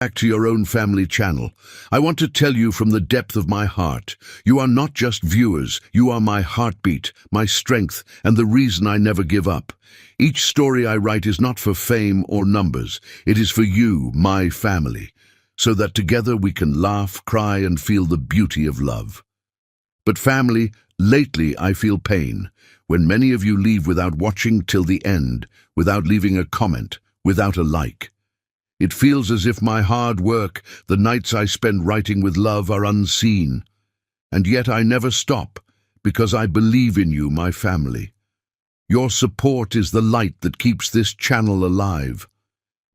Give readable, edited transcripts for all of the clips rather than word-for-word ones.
Back to your own family channel. I want to tell you from the depth of my heart, you are not just viewers, you are my heartbeat, my strength, and the reason I never give up. Each story I write is not for fame or numbers. It is for you, my family, so that together we can laugh, cry, and feel the beauty of love. But family, lately I feel pain, when many of you leave without watching till the end, without leaving a comment, without a like. It feels as if my hard work, the nights I spend writing with love, are unseen. And yet I never stop, because I believe in you, my family. Your support is the light that keeps this channel alive.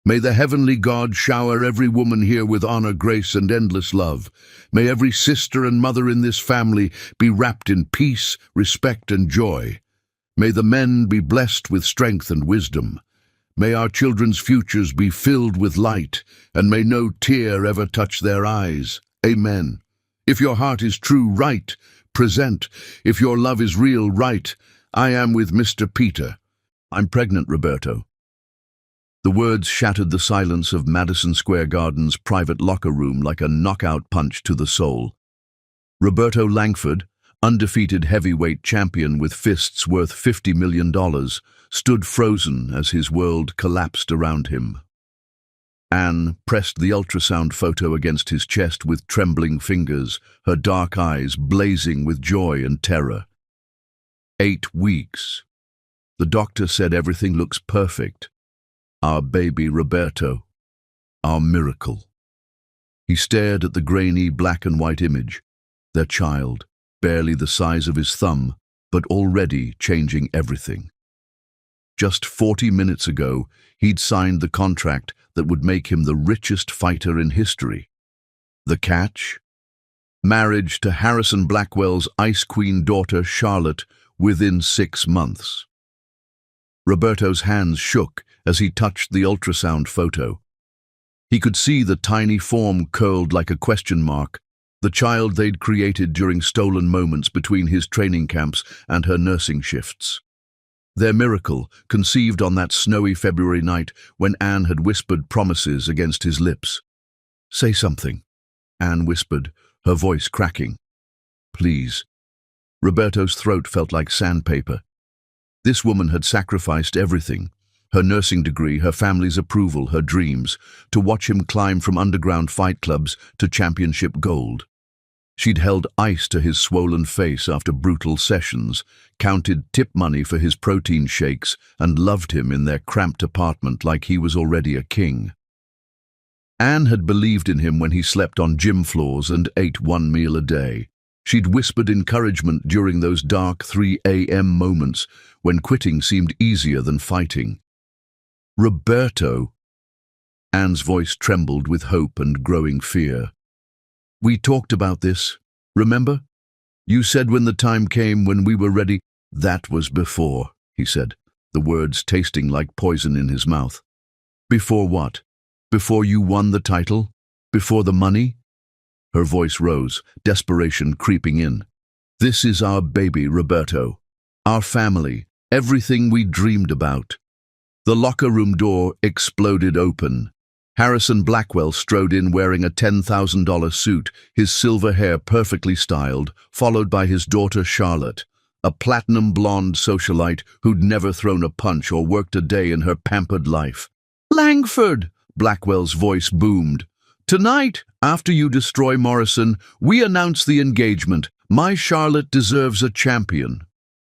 May the heavenly God shower every woman here with honor, grace, and endless love. May every sister and mother in this family be wrapped in peace, respect, and joy. May the men be blessed with strength and wisdom. May our children's futures be filled with light, and may no tear ever touch their eyes. Amen. If your heart is true, write, present. If your love is real, write, I am with Mr. Peter. I'm pregnant, Roberto. The words shattered the silence of Madison Square Garden's private locker room like a knockout punch to the soul. Roberto Langford, undefeated heavyweight champion with fists worth $50 million, stood frozen as his world collapsed around him. Anne pressed the ultrasound photo against his chest with trembling fingers, her dark eyes blazing with joy and terror. 8 weeks. The doctor said everything looks perfect. Our baby Roberto. Our miracle. He stared at the grainy black and white image. Their child, barely the size of his thumb, but already changing everything. Just 40 minutes ago, he'd signed the contract that would make him the richest fighter in history. The catch? Marriage to Harrison Blackwell's Ice Queen daughter, Charlotte, within 6 months. Roberto's hands shook as he touched the ultrasound photo. He could see the tiny form curled like a question mark, the child they'd created during stolen moments between his training camps and her nursing shifts. Their miracle, conceived on that snowy February night when Anne had whispered promises against his lips. Say something, Anne whispered, her voice cracking. Please. Roberto's throat felt like sandpaper. This woman had sacrificed everything, her nursing degree, her family's approval, her dreams, to watch him climb from underground fight clubs to championship gold. She'd held ice to his swollen face after brutal sessions, counted tip money for his protein shakes, and loved him in their cramped apartment like he was already a king. Anne had believed in him when he slept on gym floors and ate 1 meal a day. She'd whispered encouragement during those dark 3 a.m. moments when quitting seemed easier than fighting. Roberto. Anne's voice trembled with hope and growing fear. We talked about this, remember? You said when the time came when we were ready. That was before, he said, the words tasting like poison in his mouth. Before what? Before you won the title? Before the money? Her voice rose, desperation creeping in. This is our baby, Roberto. Our family, everything we dreamed about. The locker room door exploded open. Harrison Blackwell strode in wearing a $10,000 suit, his silver hair perfectly styled, followed by his daughter Charlotte, a platinum blonde socialite who'd never thrown a punch or worked a day in her pampered life. Langford, Blackwell's voice boomed. Tonight, after you destroy Morrison, we announce the engagement. My Charlotte deserves a champion.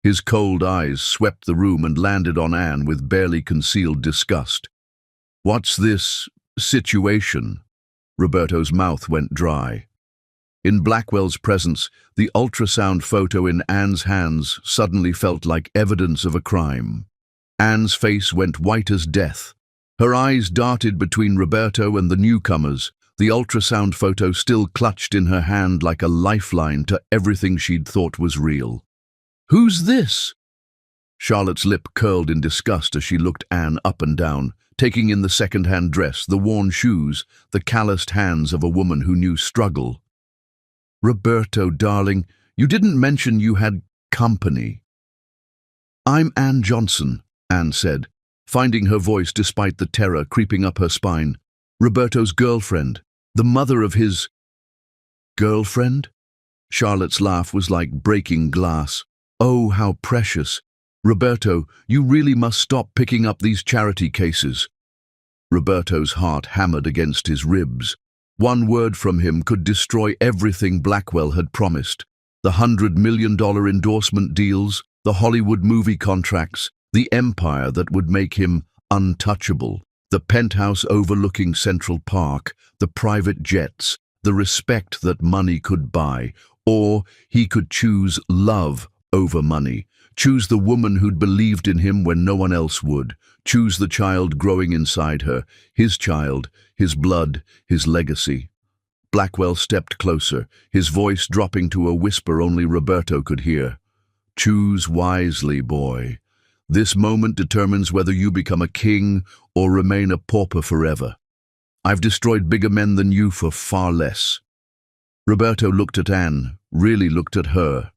His cold eyes swept the room and landed on Anne with barely concealed disgust. What's this situation? Roberto's mouth went dry. In Blackwell's presence, the ultrasound photo in Anne's hands suddenly felt like evidence of a crime. Anne's face went white as death. Her eyes darted between Roberto and the newcomers, the ultrasound photo still clutched in her hand like a lifeline to everything she'd thought was real. Who's this? Charlotte's lip curled in disgust as she looked Anne up and down, taking in the second-hand dress, the worn shoes, the calloused hands of a woman who knew struggle. Roberto, darling, you didn't mention you had company. I'm Anne Johnson, Anne said, finding her voice despite the terror creeping up her spine. Roberto's girlfriend, the mother of his girlfriend? Charlotte's laugh was like breaking glass. Oh, how precious. Roberto, you really must stop picking up these charity cases. Roberto's heart hammered against his ribs. One word from him could destroy everything Blackwell had promised. The $100 million endorsement deals, the Hollywood movie contracts, the empire that would make him untouchable, the penthouse overlooking Central Park, the private jets, the respect that money could buy. Or he could choose love over money, choose the woman who'd believed in him when no one else would, choose the child growing inside her, his child, his blood, his legacy. Blackwell stepped closer, his voice dropping to a whisper only Roberto could hear. Choose wisely, boy. This moment determines whether you become a king or remain a pauper forever. I've destroyed bigger men than you for far less. Roberto looked at Anne, really looked at her.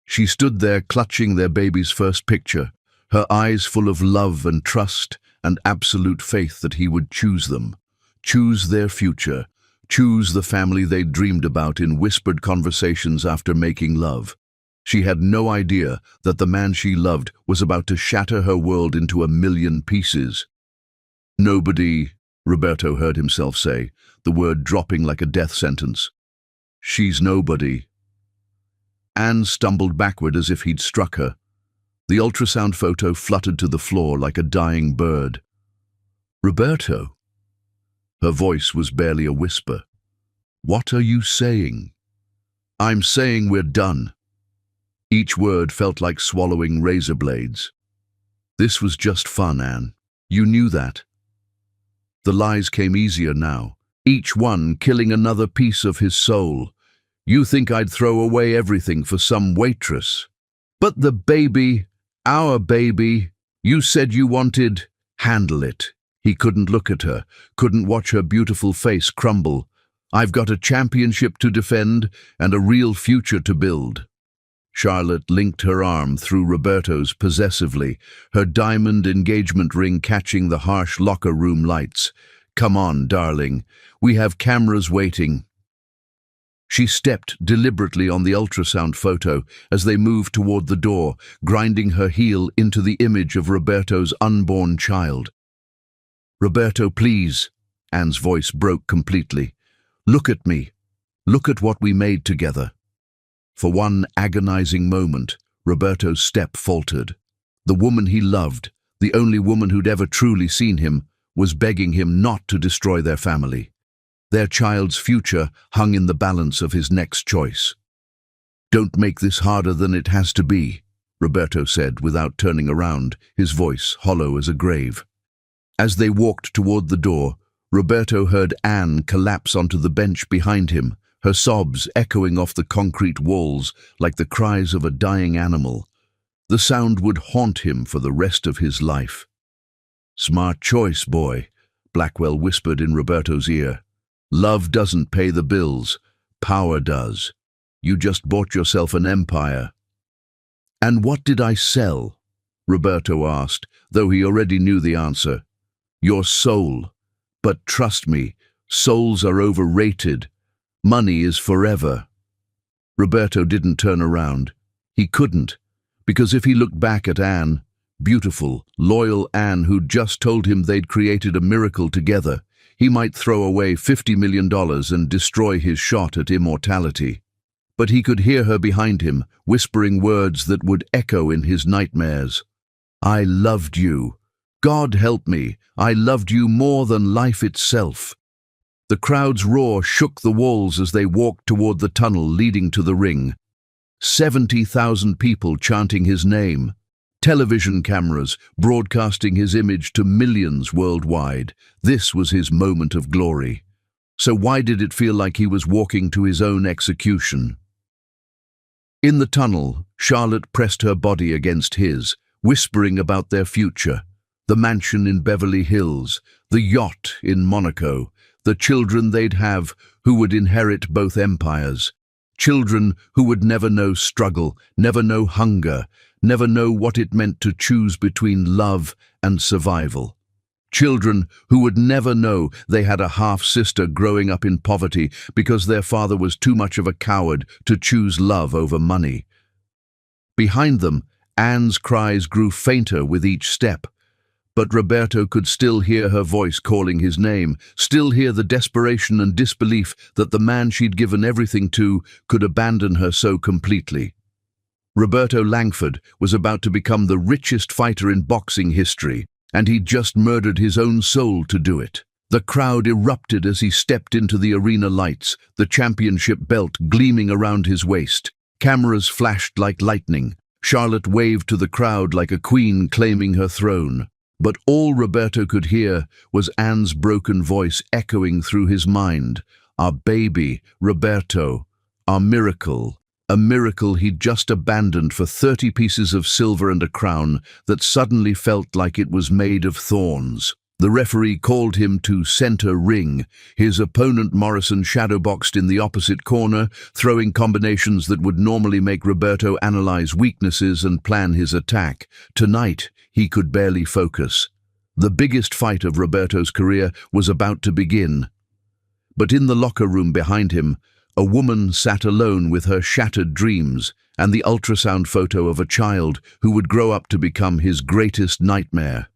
She stood there clutching their baby's first picture, her eyes full of love and trust and absolute faith that he would choose them, choose their future, choose the family they'd dreamed about in whispered conversations after making love. She had no idea that the man she loved was about to shatter her world into a million pieces. Nobody, Roberto heard himself say, the word dropping like a death sentence. She's nobody. Anne stumbled backward as if he'd struck her. The ultrasound photo fluttered to the floor like a dying bird. Roberto. Her voice was barely a whisper. What are you saying? I'm saying we're done. Each word felt like swallowing razor blades. This was just fun, Anne. You knew that. The lies came easier now, each one killing another piece of his soul. You think I'd throw away everything for some waitress. But the baby, our baby, you said you wanted, handle it. He couldn't look at her, couldn't watch her beautiful face crumble. I've got a championship to defend and a real future to build. Charlotte linked her arm through Roberto's possessively, her diamond engagement ring catching the harsh locker room lights. Come on, darling. We have cameras waiting. She stepped deliberately on the ultrasound photo as they moved toward the door, grinding her heel into the image of Roberto's unborn child. Roberto, please. Anne's voice broke completely. Look at me. Look at what we made together. For one agonizing moment, Roberto's step faltered. The woman he loved, the only woman who'd ever truly seen him, was begging him not to destroy their family. Their child's future hung in the balance of his next choice. Don't make this harder than it has to be, Roberto said without turning around, his voice hollow as a grave. As they walked toward the door, Roberto heard Anne collapse onto the bench behind him, her sobs echoing off the concrete walls like the cries of a dying animal. The sound would haunt him for the rest of his life. Smart choice, boy, Blackwell whispered in Roberto's ear. Love doesn't pay the bills, power does. You just bought yourself an empire. And what did I sell? Roberto asked, though he already knew the answer. Your soul. But trust me, souls are overrated. Money is forever. Roberto didn't turn around. He couldn't, because if he looked back at Anne, beautiful, loyal Anne who'd just told him they'd created a miracle together, he might throw away $50 million and destroy his shot at immortality. But he could hear her behind him, whispering words that would echo in his nightmares. I loved you. God help me, I loved you more than life itself. The crowd's roar shook the walls as they walked toward the tunnel leading to the ring. 70,000 people chanting his name. Television cameras broadcasting his image to millions worldwide. This was his moment of glory. So why did it feel like he was walking to his own execution? In the tunnel, Charlotte pressed her body against his, whispering about their future. The mansion in Beverly Hills, the yacht in Monaco, the children they'd have who would inherit both empires. Children who would never know struggle, never know hunger, never know what it meant to choose between love and survival. Children who would never know they had a half-sister growing up in poverty because their father was too much of a coward to choose love over money. Behind them, Anne's cries grew fainter with each step. But Roberto could still hear her voice calling his name, still hear the desperation and disbelief that the man she'd given everything to could abandon her so completely. Roberto Langford was about to become the richest fighter in boxing history, and he'd just murdered his own soul to do it. The crowd erupted as he stepped into the arena lights, the championship belt gleaming around his waist. Cameras flashed like lightning. Charlotte waved to the crowd like a queen claiming her throne. But all Roberto could hear was Anne's broken voice echoing through his mind. Our baby, Roberto, our miracle. A miracle he'd just abandoned for 30 pieces of silver and a crown that suddenly felt like it was made of thorns. The referee called him to center ring. His opponent Morrison shadowboxed in the opposite corner, throwing combinations that would normally make Roberto analyze weaknesses and plan his attack. Tonight, he could barely focus. The biggest fight of Roberto's career was about to begin. But in the locker room behind him, a woman sat alone with her shattered dreams and the ultrasound photo of a child who would grow up to become his greatest nightmare.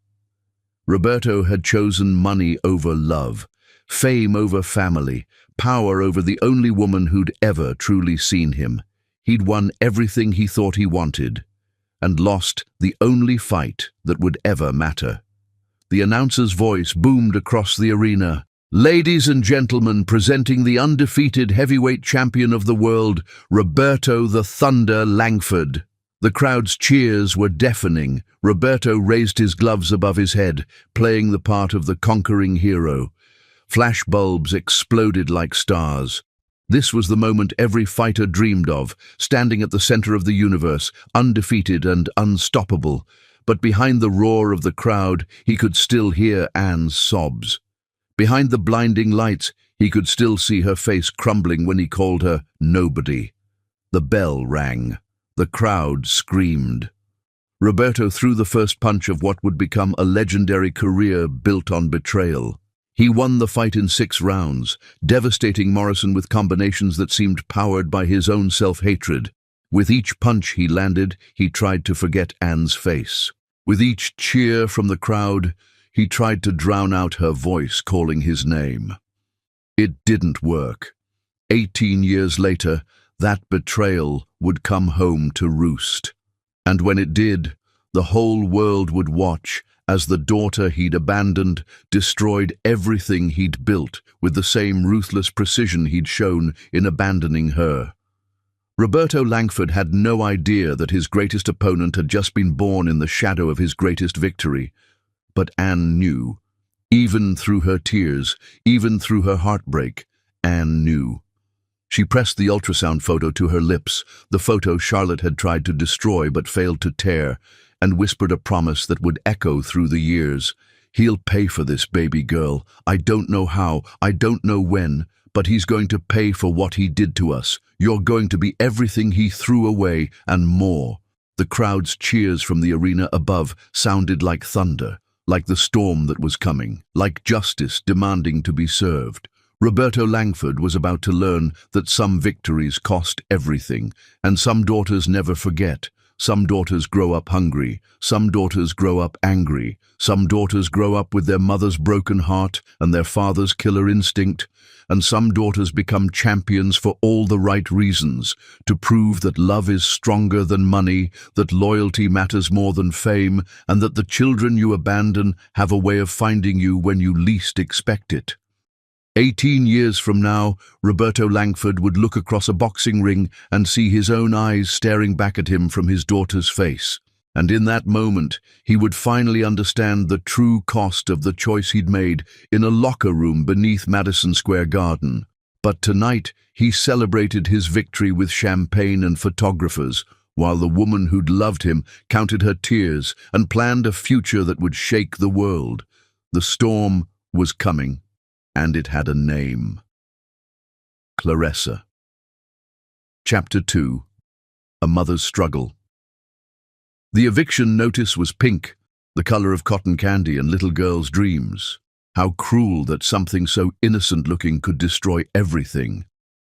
Roberto had chosen money over love, fame over family, power over the only woman who'd ever truly seen him. He'd won everything he thought he wanted, and lost the only fight that would ever matter. The announcer's voice boomed across the arena. Ladies and gentlemen, presenting the undefeated heavyweight champion of the world, Roberto the Thunder Langford. The crowd's cheers were deafening. Roberto raised his gloves above his head, playing the part of the conquering hero. Flash bulbs exploded like stars. This was the moment every fighter dreamed of, standing at the center of the universe, undefeated and unstoppable. But behind the roar of the crowd, he could still hear Anne's sobs. Behind the blinding lights, he could still see her face crumbling when he called her nobody. The bell rang. The crowd screamed. Roberto threw the first punch of what would become a legendary career built on betrayal. He won the fight in 6 rounds, devastating Morrison with combinations that seemed powered by his own self-hatred. With each punch he landed, he tried to forget Anne's face. With each cheer from the crowd, he tried to drown out her voice calling his name. It didn't work. 18 years later, that betrayal would come home to roost. And when it did, the whole world would watch as the daughter he'd abandoned destroyed everything he'd built with the same ruthless precision he'd shown in abandoning her. Roberto Langford had no idea that his greatest opponent had just been born in the shadow of his greatest victory. But Anne knew. Even through her tears, even through her heartbreak, Anne knew. She pressed the ultrasound photo to her lips, the photo Charlotte had tried to destroy but failed to tear, and whispered a promise that would echo through the years. He'll pay for this, baby girl. I don't know how, I don't know when, but he's going to pay for what he did to us. You're going to be everything he threw away and more. The crowd's cheers from the arena above sounded like thunder, like the storm that was coming, like justice demanding to be served. Roberto Langford was about to learn that some victories cost everything, and some daughters never forget. Some daughters grow up hungry, some daughters grow up angry, some daughters grow up with their mother's broken heart and their father's killer instinct, and some daughters become champions for all the right reasons, to prove that love is stronger than money, that loyalty matters more than fame, and that the children you abandon have a way of finding you when you least expect it. 18 years from now, Roberto Langford would look across a boxing ring and see his own eyes staring back at him from his daughter's face. And in that moment, he would finally understand the true cost of the choice he'd made in a locker room beneath Madison Square Garden. But tonight, he celebrated his victory with champagne and photographers, while the woman who'd loved him counted her tears and planned a future that would shake the world. The storm was coming. And it had a name. Clarissa. Chapter 2. A Mother's Struggle. The eviction notice was pink, the color of cotton candy and little girls' dreams. How cruel that something so innocent-looking could destroy everything.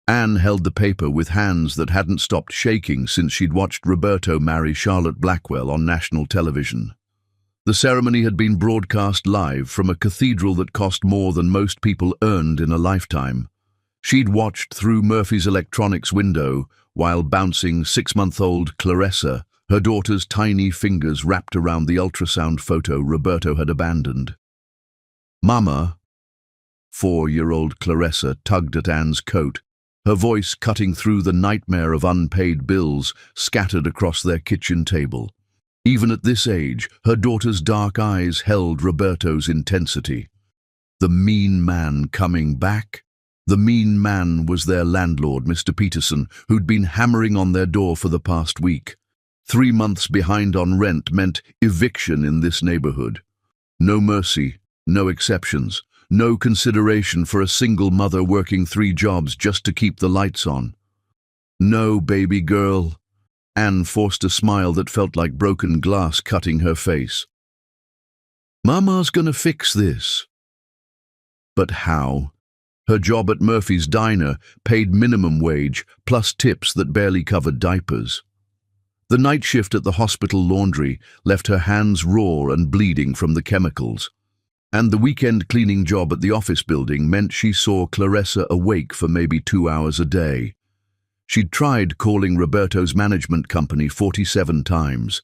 Anne held the paper with hands that hadn't stopped shaking since she'd watched Roberto marry Charlotte Blackwell on national television. The ceremony had been broadcast live from a cathedral that cost more than most people earned in a lifetime. She'd watched through Murphy's electronics window while bouncing 6-month-old Clarissa, her daughter's tiny fingers wrapped around the ultrasound photo Roberto had abandoned. "Mama," 4-year-old Clarissa tugged at Anne's coat, her voice cutting through the nightmare of unpaid bills scattered across their kitchen table. Even at this age, her daughter's dark eyes held Roberto's intensity. The mean man coming back? The mean man was their landlord, Mr. Peterson, who'd been hammering on their door for the past week. 3 months behind on rent meant eviction in this neighborhood. No mercy, no exceptions, no consideration for a single mother working 3 jobs just to keep the lights on. "No, baby girl." Anne forced a smile that felt like broken glass cutting her face. "Mama's gonna fix this." But how? Her job at Murphy's Diner paid minimum wage, plus tips that barely covered diapers. The night shift at the hospital laundry left her hands raw and bleeding from the chemicals. And the weekend cleaning job at the office building meant she saw Clarissa awake for maybe 2 hours a day. She'd tried calling Roberto's management company 47 times.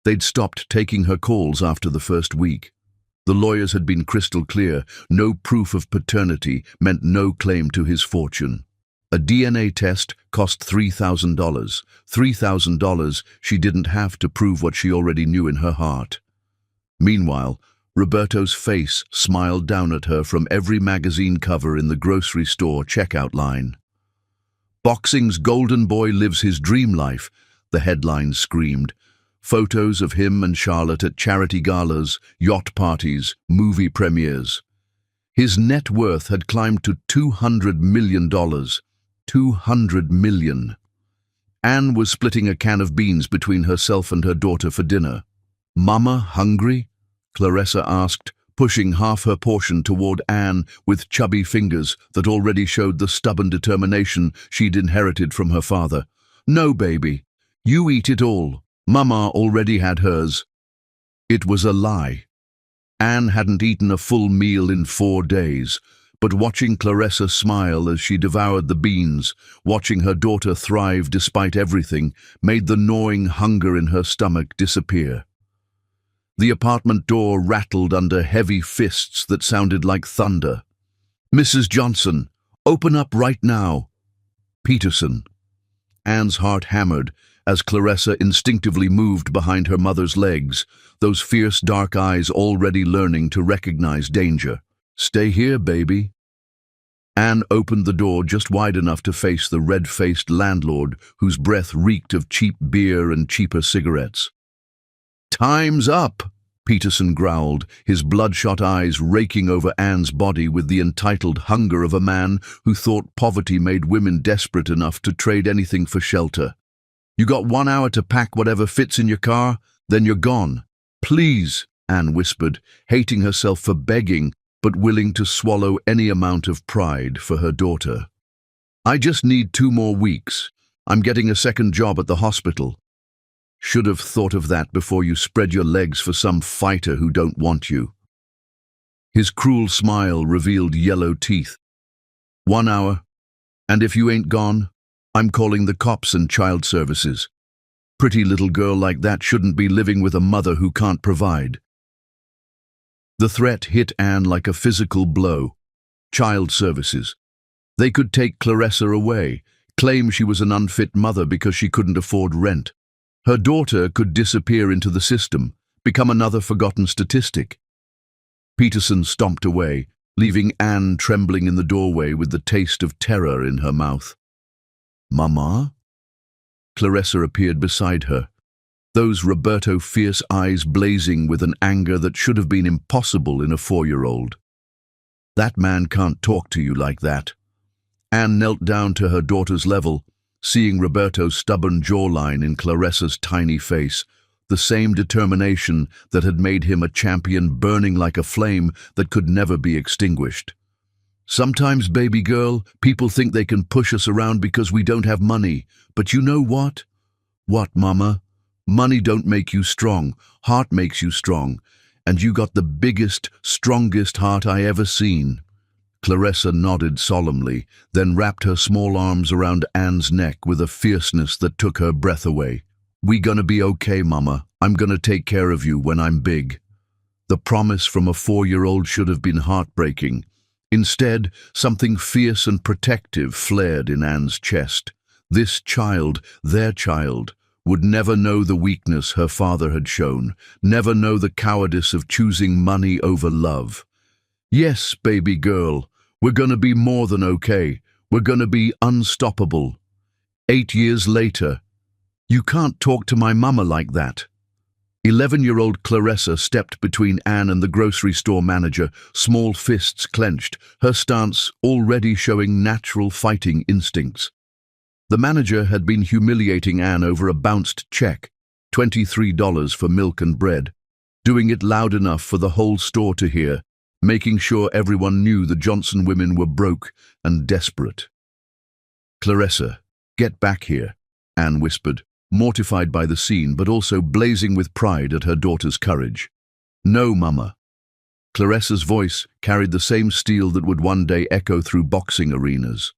They'd stopped taking her calls after the first week. The lawyers had been crystal clear: no proof of paternity meant no claim to his fortune. A DNA test cost $3,000. $3,000 she didn't have to prove what she already knew in her heart. Meanwhile, Roberto's face smiled down at her from every magazine cover in the grocery store checkout line. "Boxing's golden boy lives his dream life," the headlines screamed. Photos of him and Charlotte at charity galas, yacht parties, movie premieres. His net worth had climbed to $200 million. $200 million. Anne was splitting a can of beans between herself and her daughter for dinner. "Mama hungry?" Clarissa asked, pushing half her portion toward Anne with chubby fingers that already showed the stubborn determination she'd inherited from her father. "No, baby. You eat it all. Mama already had hers." It was a lie. Anne hadn't eaten a full meal in 4 days, but watching Clarissa smile as she devoured the beans, watching her daughter thrive despite everything, made the gnawing hunger in her stomach disappear. The apartment door rattled under heavy fists that sounded like thunder. "Mrs. Johnson, open up right now." "Peterson." Anne's heart hammered as Clarissa instinctively moved behind her mother's legs, those fierce dark eyes already learning to recognize danger. "Stay here, baby." Anne opened the door just wide enough to face the red-faced landlord whose breath reeked of cheap beer and cheaper cigarettes. "Time's up," Peterson growled, his bloodshot eyes raking over Anne's body with the entitled hunger of a man who thought poverty made women desperate enough to trade anything for shelter. "You got 1 hour to pack whatever fits in your car, then you're gone." "Please," Anne whispered, hating herself for begging, but willing to swallow any amount of pride for her daughter. "I just need 2 more weeks. I'm getting a second job at the hospital." "Should have thought of that before you spread your legs for some fighter who don't want you." His cruel smile revealed yellow teeth. 1 hour, and if you ain't gone, I'm calling the cops and child services. Pretty little girl like that shouldn't be living with a mother who can't provide. The threat hit Anne like a physical blow. Child services. They could take Clarissa away, claim she was an unfit mother because she couldn't afford rent. Her daughter could disappear into the system, become another forgotten statistic. Peterson stomped away, leaving Anne trembling in the doorway with the taste of terror in her mouth. "Mama?" Clarissa appeared beside her, those Roberto fierce eyes blazing with an anger that should have been impossible in a 4-year-old. "That man can't talk to you like that." Anne knelt down to her daughter's level, seeing Roberto's stubborn jawline in Clarissa's tiny face, the same determination that had made him a champion, burning like a flame that could never be extinguished. Sometimes, baby girl, people think they can push us around because we don't have money. But you know what? What, mama? Money don't make you strong. Heart makes you strong. And you got the biggest, strongest heart I ever seen. Clarissa nodded solemnly, then wrapped her small arms around Anne's neck with a fierceness that took her breath away. We gonna be okay, mama. I'm gonna take care of you when I'm big. The promise from a 4-year-old should have been heartbreaking. Instead, something fierce and protective flared in Anne's chest. This child, their child, would never know the weakness her father had shown, never know the cowardice of choosing money over love. Yes, baby girl, we're gonna be more than okay. We're gonna be unstoppable. 8 years later, you can't talk to my mama like that. 11-year-old Clarissa stepped between Anne and the grocery store manager, small fists clenched, her stance already showing natural fighting instincts. The manager had been humiliating Anne over a bounced check, $23 for milk and bread, doing it loud enough for the whole store to hear, making sure everyone knew the Johnson women were broke and desperate. Clarissa, get back here, Anne whispered, mortified by the scene but also blazing with pride at her daughter's courage. No, mama. Clarissa's voice carried the same steel that would one day echo through boxing arenas.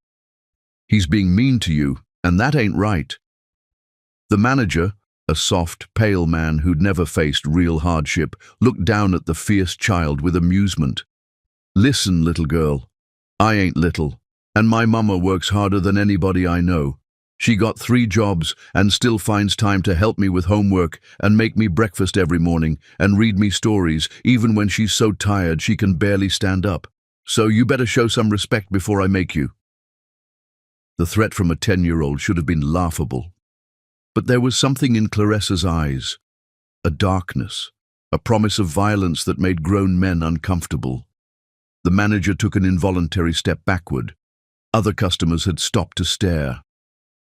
He's being mean to you, and that ain't right. The manager, a soft, pale man who'd never faced real hardship, looked down at the fierce child with amusement. Listen, little girl, I ain't little, and my mama works harder than anybody I know. She got 3 jobs and still finds time to help me with homework and make me breakfast every morning and read me stories, even when she's so tired she can barely stand up. So you better show some respect before I make you. The threat from a 10-year-old should have been laughable. But there was something in Clarissa's eyes, a darkness, a promise of violence that made grown men uncomfortable. The manager took an involuntary step backward. Other customers had stopped to stare.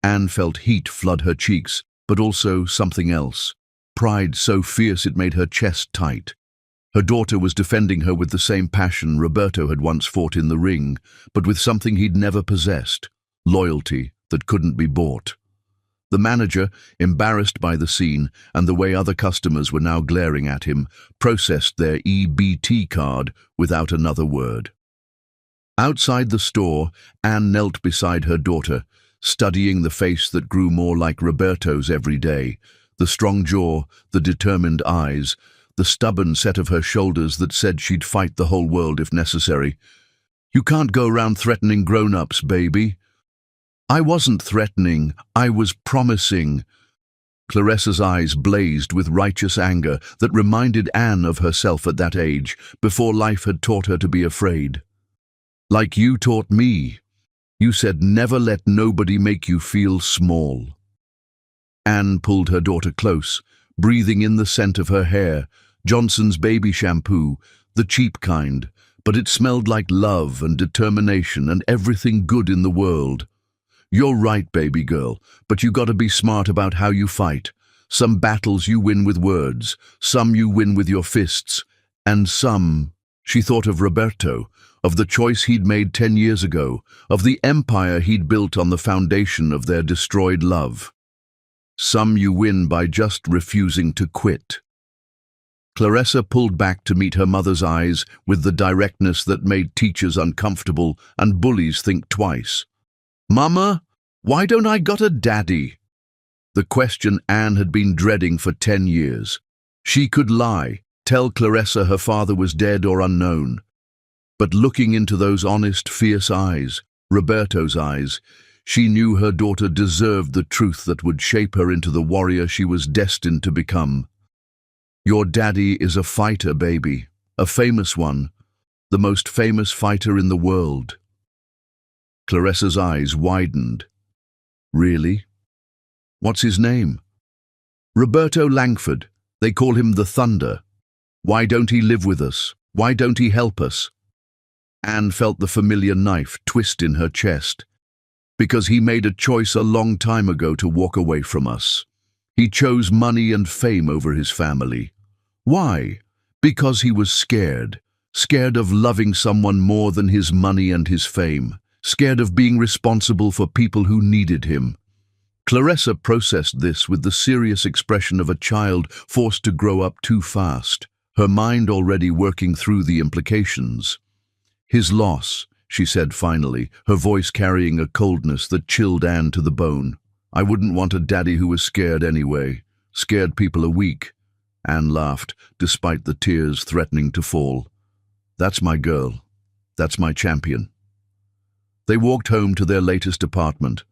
Anne felt heat flood her cheeks, but also something else, pride so fierce it made her chest tight. Her daughter was defending her with the same passion Roberto had once fought in the ring, but with something he'd never possessed, loyalty that couldn't be bought. The manager, embarrassed by the scene and the way other customers were now glaring at him, processed their EBT card without another word. Outside the store, Anne knelt beside her daughter, studying the face that grew more like Roberto's every day, the strong jaw, the determined eyes, the stubborn set of her shoulders that said she'd fight the whole world if necessary. You can't go around threatening grown-ups, baby. I wasn't threatening, I was promising. Clarissa's eyes blazed with righteous anger that reminded Anne of herself at that age, before life had taught her to be afraid. Like you taught me. You said never let nobody make you feel small. Anne pulled her daughter close, breathing in the scent of her hair, Johnson's baby shampoo, the cheap kind, but it smelled like love and determination and everything good in the world. You're right, baby girl, but you gotta be smart about how you fight. Some battles you win with words, some you win with your fists, and some... She thought of Roberto, of the choice he'd made 10 years ago, of the empire he'd built on the foundation of their destroyed love. Some you win by just refusing to quit. Clarissa pulled back to meet her mother's eyes with the directness that made teachers uncomfortable and bullies think twice. Mama, why don't I got a daddy? The question Anne had been dreading for 10 years. She could lie, tell Clarissa her father was dead or unknown. But looking into those honest, fierce eyes, Roberto's eyes, she knew her daughter deserved the truth that would shape her into the warrior she was destined to become. Your daddy is a fighter, baby, a famous one, the most famous fighter in the world. Clarissa's eyes widened. Really? What's his name? Roberto Langford. They call him the Thunder. Why don't he live with us? Why don't he help us? Anne felt the familiar knife twist in her chest. Because he made a choice a long time ago to walk away from us. He chose money and fame over his family. Why? Because he was scared. Scared of loving someone more than his money and his fame. Scared of being responsible for people who needed him. Clarissa processed this with the serious expression of a child forced to grow up too fast, her mind already working through the implications. "His loss," she said finally, her voice carrying a coldness that chilled Anne to the bone. "I wouldn't want a daddy who was scared anyway. Scared people are weak." Anne laughed, despite the tears threatening to fall. "That's my girl. That's my champion." They walked home to their latest apartment,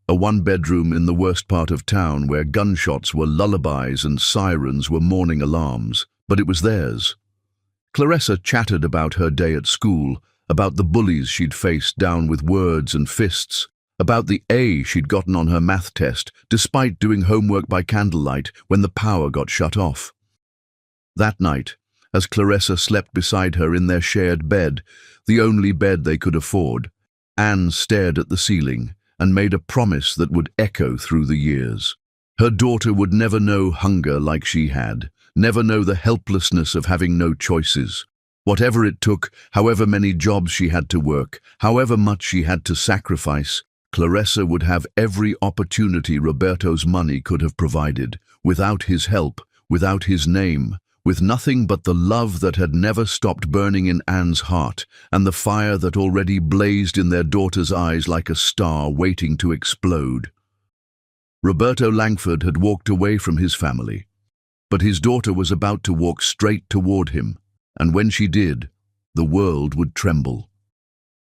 a one-bedroom in the worst part of town where gunshots were lullabies and sirens were morning alarms, but it was theirs. Clarissa chattered about her day at school, about the bullies she'd faced down with words and fists, about the A she'd gotten on her math test despite doing homework by candlelight when the power got shut off. That night, as Clarissa slept beside her in their shared bed, the only bed they could afford, Anne stared at the ceiling and made a promise that would echo through the years. Her daughter would never know hunger like she had, never know the helplessness of having no choices. Whatever it took, however many jobs she had to work, however much she had to sacrifice, Clarissa would have every opportunity Roberto's money could have provided, without his help, without his name, with nothing but the love that had never stopped burning in Anne's heart, and the fire that already blazed in their daughter's eyes like a star waiting to explode. Roberto Langford had walked away from his family, but his daughter was about to walk straight toward him, and when she did, the world would tremble.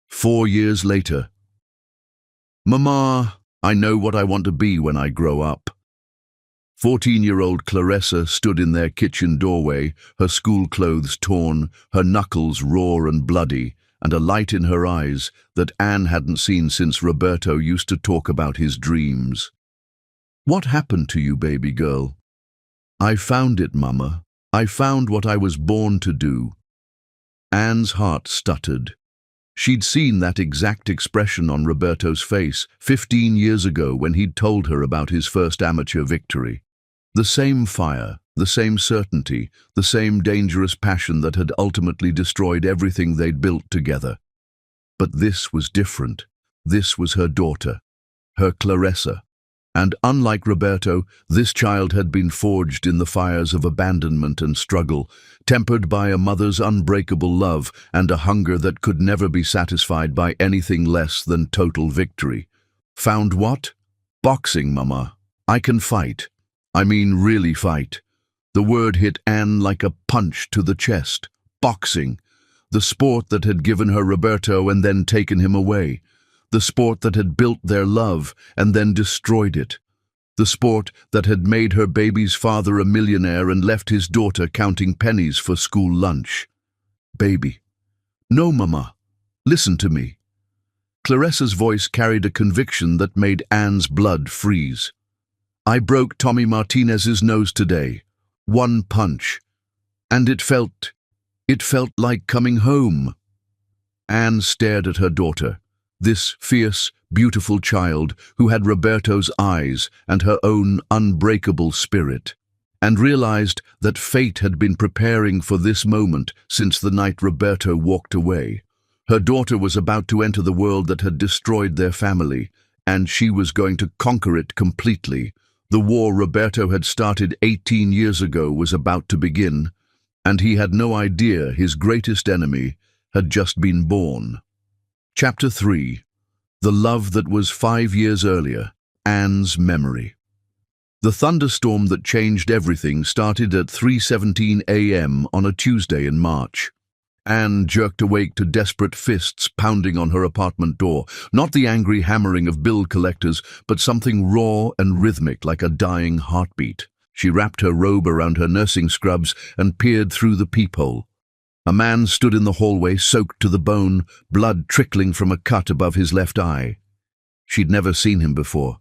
4 years later. "Mama, I know what I want to be when I grow up." 14-year-old Clarissa stood in their kitchen doorway, her school clothes torn, her knuckles raw and bloody, and a light in her eyes that Anne hadn't seen since Roberto used to talk about his dreams. "What happened to you, baby girl?" "I found it, Mama. I found what I was born to do." Anne's heart stuttered. She'd seen that exact expression on Roberto's face 15 years ago when he'd told her about his first amateur victory. The same fire, the same certainty, the same dangerous passion that had ultimately destroyed everything they'd built together. But this was different. This was her daughter, her Clarissa. And unlike Roberto, this child had been forged in the fires of abandonment and struggle, tempered by a mother's unbreakable love and a hunger that could never be satisfied by anything less than total victory. "Found what?" "Boxing, Mama. I can fight. I mean really fight." The word hit Anne like a punch to the chest. Boxing. The sport that had given her Roberto and then taken him away. The sport that had built their love and then destroyed it. The sport that had made her baby's father a millionaire and left his daughter counting pennies for school lunch. "Baby." "No, Mama. Listen to me." Clarissa's voice carried a conviction that made Anne's blood freeze. "I broke Tommy Martinez's nose today. One punch. And it felt like coming home." Anne stared at her daughter. This fierce, beautiful child who had Roberto's eyes and her own unbreakable spirit, and realized that fate had been preparing for this moment since the night Roberto walked away. Her daughter was about to enter the world that had destroyed their family, and she was going to conquer it completely. The war Roberto had started 18 years ago was about to begin, and he had no idea his greatest enemy had just been born. Chapter 3. The Love That Was 5 years earlier, Anne's Memory. The thunderstorm that changed everything started at 3:17 a.m. on a Tuesday in March. Anne jerked awake to desperate fists pounding on her apartment door, not the angry hammering of bill collectors, but something raw and rhythmic like a dying heartbeat. She wrapped her robe around her nursing scrubs and peered through the peephole. A man stood in the hallway, soaked to the bone, blood trickling from a cut above his left eye. She'd never seen him before,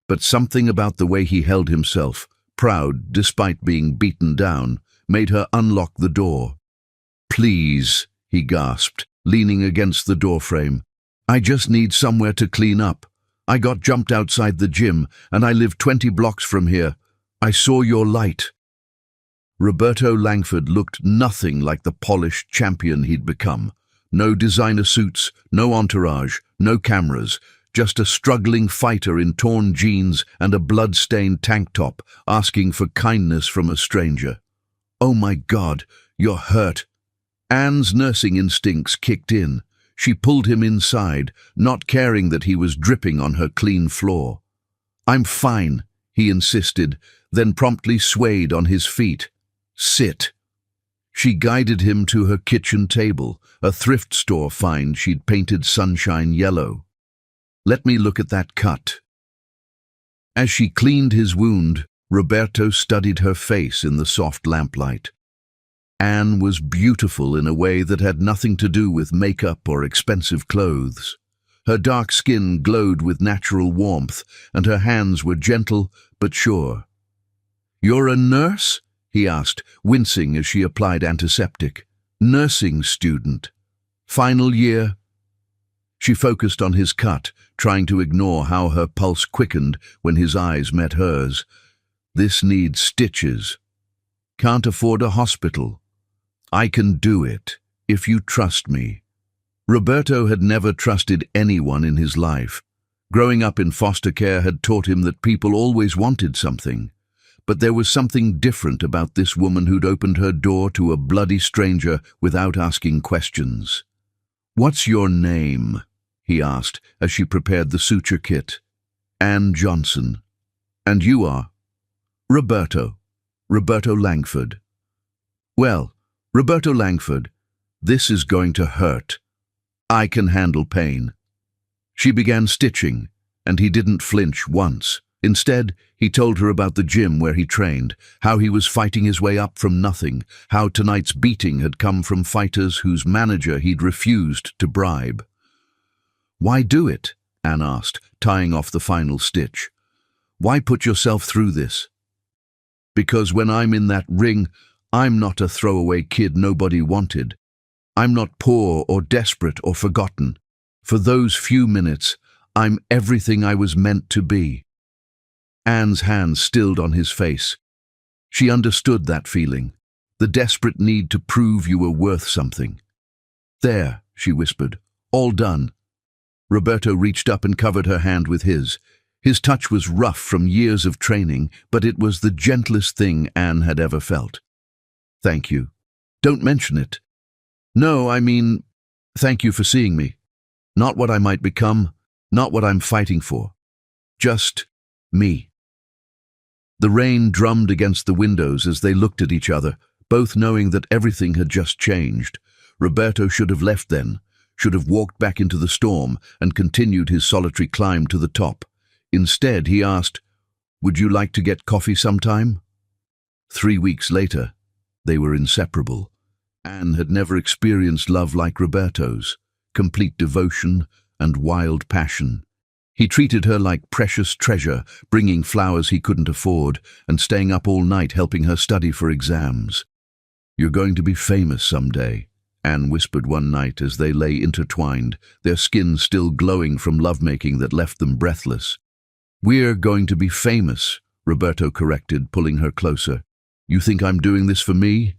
but something about the way he held himself, proud despite being beaten down, made her unlock the door. "Please," he gasped, leaning against the doorframe. "I just need somewhere to clean up. I got jumped outside the gym, and I live 20 blocks from here. I saw your light. Roberto Langford looked nothing like the polished champion he'd become. No designer suits, no entourage, no cameras, just a struggling fighter in torn jeans and a blood-stained tank top, asking for kindness from a stranger. Oh my God, you're hurt. Anne's nursing instincts kicked in. She pulled him inside, not caring that he was dripping on her clean floor. I'm fine, he insisted, then promptly swayed on his feet. Sit. She guided him to her kitchen table, a thrift store find she'd painted sunshine yellow. Let me look at that cut. As she cleaned his wound, Roberto studied her face in the soft lamplight. Anne was beautiful in a way that had nothing to do with makeup or expensive clothes. Her dark skin glowed with natural warmth, and her hands were gentle but sure. You're a nurse? He asked, wincing as she applied antiseptic. Nursing student. Final year? She focused on his cut, trying to ignore how her pulse quickened when his eyes met hers. This needs stitches. Can't afford a hospital. I can do it, if you trust me. Roberto had never trusted anyone in his life. Growing up in foster care had taught him that people always wanted something. But there was something different about this woman who'd opened her door to a bloody stranger without asking questions. What's your name? He asked as she prepared the suture kit. Anne Johnson. And you are? Roberto Langford. Well, Roberto Langford, this is going to hurt. I can handle pain. She began stitching, and he didn't flinch once. Instead, he told her about the gym where he trained, how he was fighting his way up from nothing, how tonight's beating had come from fighters whose manager he'd refused to bribe. Why do it? Anne asked, tying off the final stitch. Why put yourself through this? Because when I'm in that ring, I'm not a throwaway kid nobody wanted. I'm not poor or desperate or forgotten. For those few minutes, I'm everything I was meant to be. Anne's hands stilled on his face. She understood that feeling, the desperate need to prove you were worth something. There, she whispered, all done. Roberto reached up and covered her hand with his. His touch was rough from years of training, but it was the gentlest thing Anne had ever felt. Thank you. Don't mention it. No, I mean, thank you for seeing me. Not what I might become, not what I'm fighting for. Just me. The rain drummed against the windows as they looked at each other, both knowing that everything had just changed. Roberto should have left then, should have walked back into the storm and continued his solitary climb to the top. Instead, he asked, would you like to get coffee sometime? 3 weeks later, they were inseparable. Anne had never experienced love like Roberto's, complete devotion and wild passion. He treated her like precious treasure, bringing flowers he couldn't afford and staying up all night helping her study for exams. You're going to be famous someday, Anne whispered one night as they lay intertwined, their skins still glowing from lovemaking that left them breathless. We're going to be famous, Roberto corrected, pulling her closer. You think I'm doing this for me?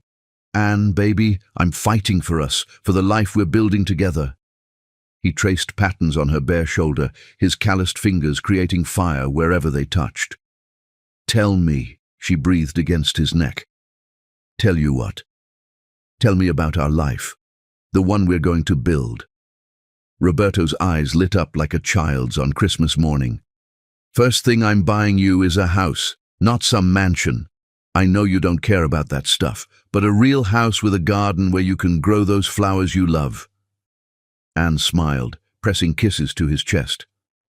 Anne, baby, I'm fighting for us, for the life we're building together. He traced patterns on her bare shoulder, his calloused fingers creating fire wherever they touched. Tell me, she breathed against his neck. Tell you what? Tell me about our life, the one we're going to build. Roberto's eyes lit up like a child's on Christmas morning. First thing I'm buying you is a house, not some mansion. I know you don't care about that stuff, but a real house with a garden where you can grow those flowers you love. Anne smiled, pressing kisses to his chest.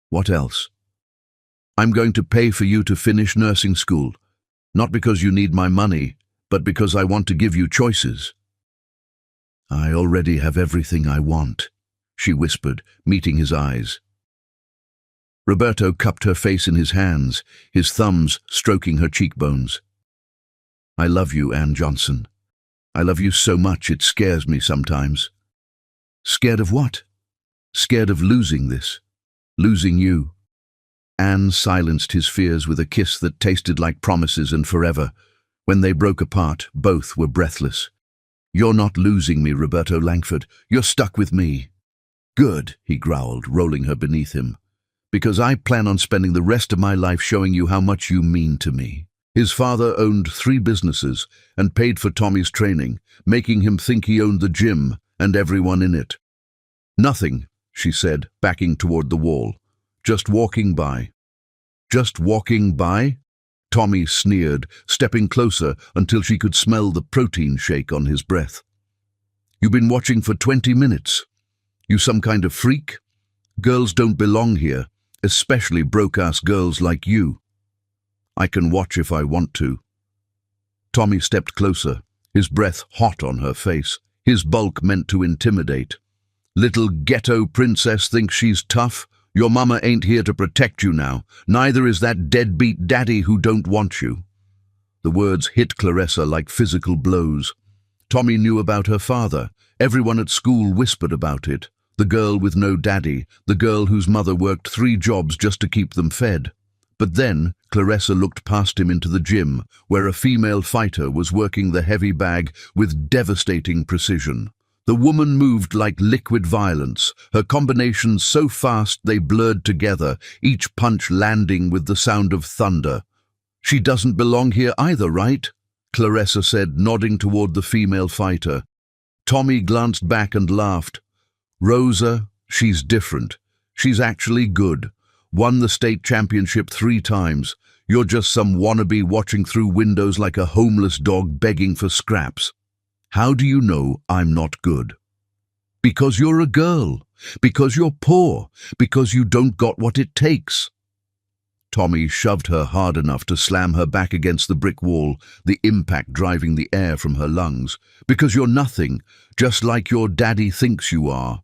What else? I'm going to pay for you to finish nursing school, not because you need my money, but because I want to give you choices. I already have everything I want, she whispered, meeting his eyes. Roberto cupped her face in his hands, his thumbs stroking her cheekbones. I love you, Anne Johnson. I love you so much it scares me sometimes. Scared of what? Scared of losing this, losing you. Anne silenced his fears with a kiss that tasted like promises and forever. When they broke apart, both were breathless. "You're not losing me, Roberto Langford. You're stuck with me." "Good," he growled, rolling her beneath him. "Because I plan on spending the rest of my life showing you how much you mean to me." His father owned 3 businesses and paid for Tommy's training, making him think he owned the gym and everyone in it. "Nothing," she said, backing toward the wall. "Just walking by." "Just walking by?" Tommy sneered, stepping closer until she could smell the protein shake on his breath. "You've been watching for 20 minutes. You some kind of freak? Girls don't belong here, especially broke-ass girls like you." "I can watch if I want to." Tommy stepped closer, his breath hot on her face, his bulk meant to intimidate. "Little ghetto princess thinks she's tough? Your mama ain't here to protect you now. Neither is that deadbeat daddy who don't want you." The words hit Clarissa like physical blows. Tommy knew about her father. Everyone at school whispered about it. The girl with no daddy, the girl whose mother worked 3 jobs just to keep them fed. But then Clarissa looked past him into the gym, where a female fighter was working the heavy bag with devastating precision. The woman moved like liquid violence, her combinations so fast they blurred together, each punch landing with the sound of thunder. "She doesn't belong here either, right?" Clarissa said, nodding toward the female fighter. Tommy glanced back and laughed. "Rosa, she's different. She's actually good. Won the state championship 3 times. You're just some wannabe watching through windows like a homeless dog begging for scraps." "How do you know I'm not good?" "Because you're a girl. Because you're poor. Because you don't got what it takes." Tommy shoved her hard enough to slam her back against the brick wall, the impact driving the air from her lungs. "Because you're nothing, just like your daddy thinks you are."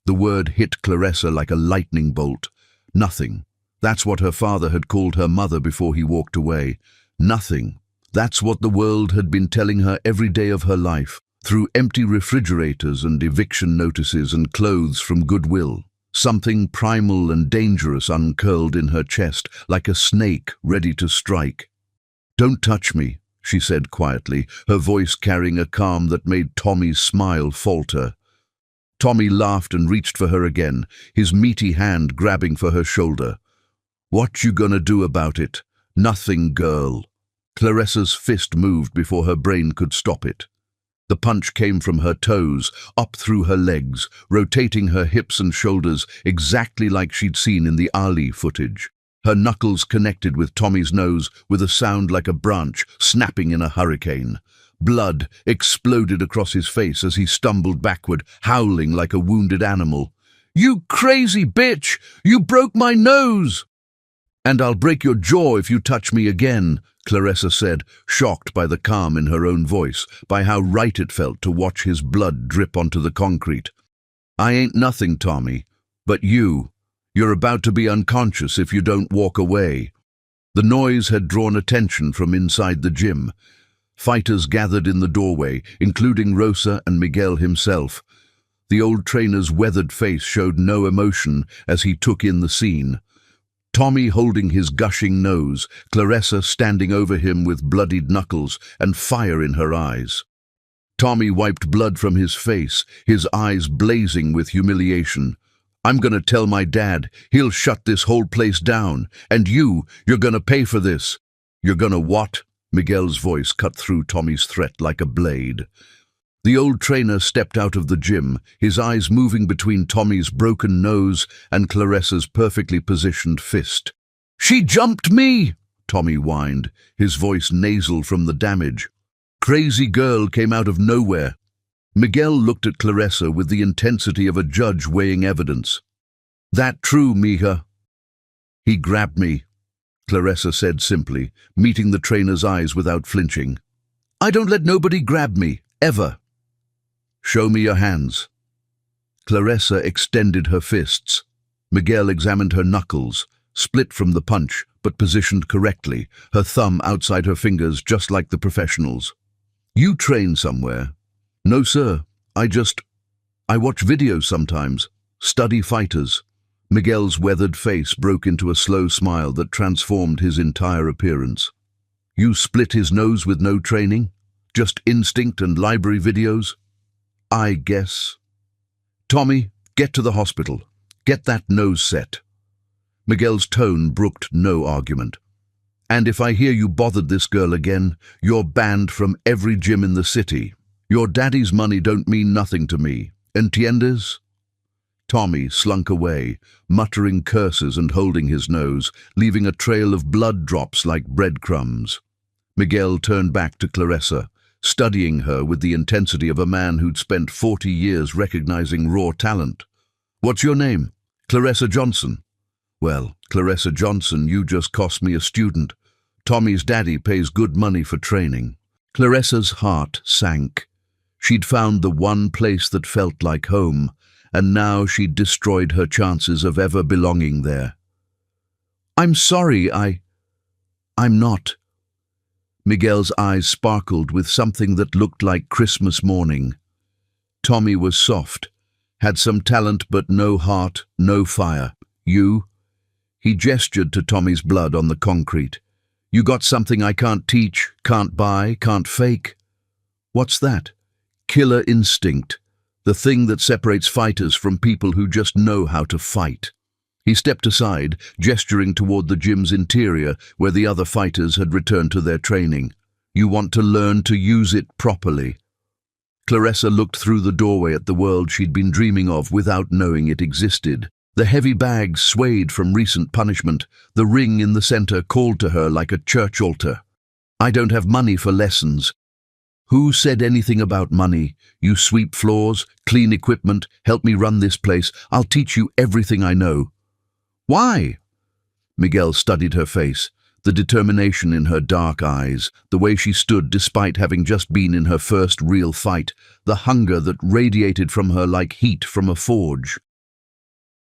The word hit Clarissa like a lightning bolt. Nothing. That's what her father had called her mother before he walked away. Nothing. That's what the world had been telling her every day of her life, through empty refrigerators and eviction notices and clothes from Goodwill. Something primal and dangerous uncurled in her chest, like a snake ready to strike. "Don't touch me," she said quietly, her voice carrying a calm that made Tommy's smile falter. Tommy laughed and reached for her again, his meaty hand grabbing for her shoulder. "What you gonna do about it?" "Nothing, girl." Clarissa's fist moved before her brain could stop it. The punch came from her toes, up through her legs, rotating her hips and shoulders exactly like she'd seen in the Ali footage. Her knuckles connected with Tommy's nose with a sound like a branch snapping in a hurricane. Blood exploded across his face as he stumbled backward, howling like a wounded animal. "You crazy bitch! You broke my nose!" "And I'll break your jaw if you touch me again," Clarissa said, shocked by the calm in her own voice, by how right it felt to watch his blood drip onto the concrete. "I ain't nothing, Tommy. But you're about to be unconscious if you don't walk away." The noise had drawn attention from inside the gym. Fighters gathered in the doorway, including Rosa and Miguel himself. The old trainer's weathered face showed no emotion as he took in the scene. Tommy holding his gushing nose, Clarissa standing over him with bloodied knuckles and fire in her eyes. Tommy wiped blood from his face, his eyes blazing with humiliation. "I'm gonna tell my dad. He'll shut this whole place down. And you're gonna pay for this." "You're gonna what?" Miguel's voice cut through Tommy's threat like a blade. The old trainer stepped out of the gym, his eyes moving between Tommy's broken nose and Clarissa's perfectly positioned fist. "She jumped me!" Tommy whined, his voice nasal from the damage. "Crazy girl came out of nowhere." Miguel looked at Clarissa with the intensity of a judge weighing evidence. "That true, mija?" "He grabbed me," Clarissa said simply, meeting the trainer's eyes without flinching. "I don't let nobody grab me, ever." "Show me your hands." Clarissa extended her fists. Miguel examined her knuckles, split from the punch, but positioned correctly, her thumb outside her fingers just like the professionals. "You train somewhere?" "No, sir. I watch videos sometimes, study fighters." Miguel's weathered face broke into a slow smile that transformed his entire appearance. You split his nose with no training? Just instinct and library videos? I guess. Tommy, get to the hospital. Get that nose set. Miguel's tone brooked no argument. And if I hear you bothered this girl again, you're banned from every gym in the city. Your daddy's money don't mean nothing to me. Entiendes? Tommy slunk away, muttering curses and holding his nose, leaving a trail of blood drops like breadcrumbs. Miguel turned back to Clarissa, studying her with the intensity of a man who'd spent 40 years recognizing raw talent. What's your name? Clarissa Johnson. Well, Clarissa Johnson, you just cost me a student. Tommy's daddy pays good money for training. Clarissa's heart sank. She'd found the one place that felt like home, and now she'd destroyed her chances of ever belonging there. I'm sorry, I'm not. Miguel's eyes sparkled with something that looked like Christmas morning. Tommy was soft, had some talent but no heart, no fire. You? He gestured to Tommy's blood on the concrete. You got something I can't teach, can't buy, can't fake. What's that? Killer instinct, the thing that separates fighters from people who just know how to fight. He stepped aside, gesturing toward the gym's interior where the other fighters had returned to their training. You want to learn to use it properly. Clarissa looked through the doorway at the world she'd been dreaming of without knowing it existed. The heavy bags swayed from recent punishment. The ring in the center called to her like a church altar. I don't have money for lessons. Who said anything about money? You sweep floors, clean equipment, help me run this place. I'll teach you everything I know. Why? Miguel studied her face, the determination in her dark eyes, the way she stood despite having just been in her first real fight, the hunger that radiated from her like heat from a forge.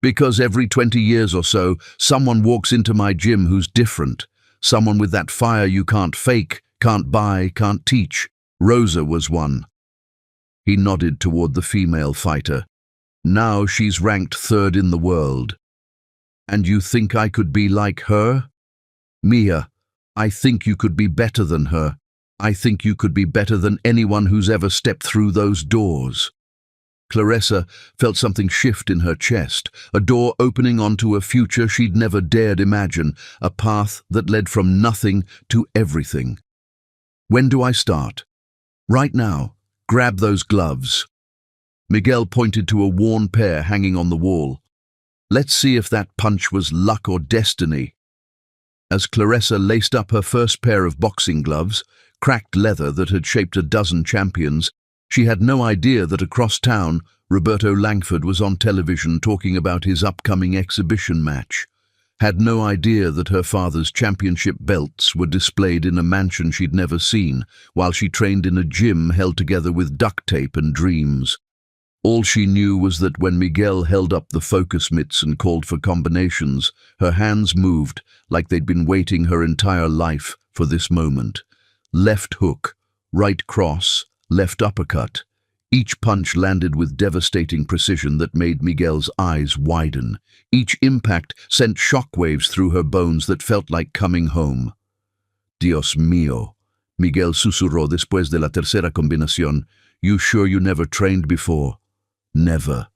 Because every 20 years or so, someone walks into my gym who's different. Someone with that fire you can't fake, can't buy, can't teach. Rosa was one. He nodded toward the female fighter. Now she's ranked 3rd in the world. And you think I could be like her? Mia, I think you could be better than her. I think you could be better than anyone who's ever stepped through those doors. Clarissa felt something shift in her chest, a door opening onto a future she'd never dared imagine, a path that led from nothing to everything. When do I start? Right now. Grab those gloves. Miguel pointed to a worn pair hanging on the wall. Let's see if that punch was luck or destiny. As Clarissa laced up her first pair of boxing gloves, cracked leather that had shaped a dozen champions, she had no idea that across town, Roberto Langford was on television talking about his upcoming exhibition match. Had no idea that her father's championship belts were displayed in a mansion she'd never seen, while she trained in a gym held together with duct tape and dreams. All she knew was that when Miguel held up the focus mitts and called for combinations, her hands moved like they'd been waiting her entire life for this moment. Left hook, right cross, left uppercut. Each punch landed with devastating precision that made Miguel's eyes widen. Each impact sent shockwaves through her bones that felt like coming home. Dios mío, Miguel susurró después de la tercera combinación. You sure you never trained before? Never.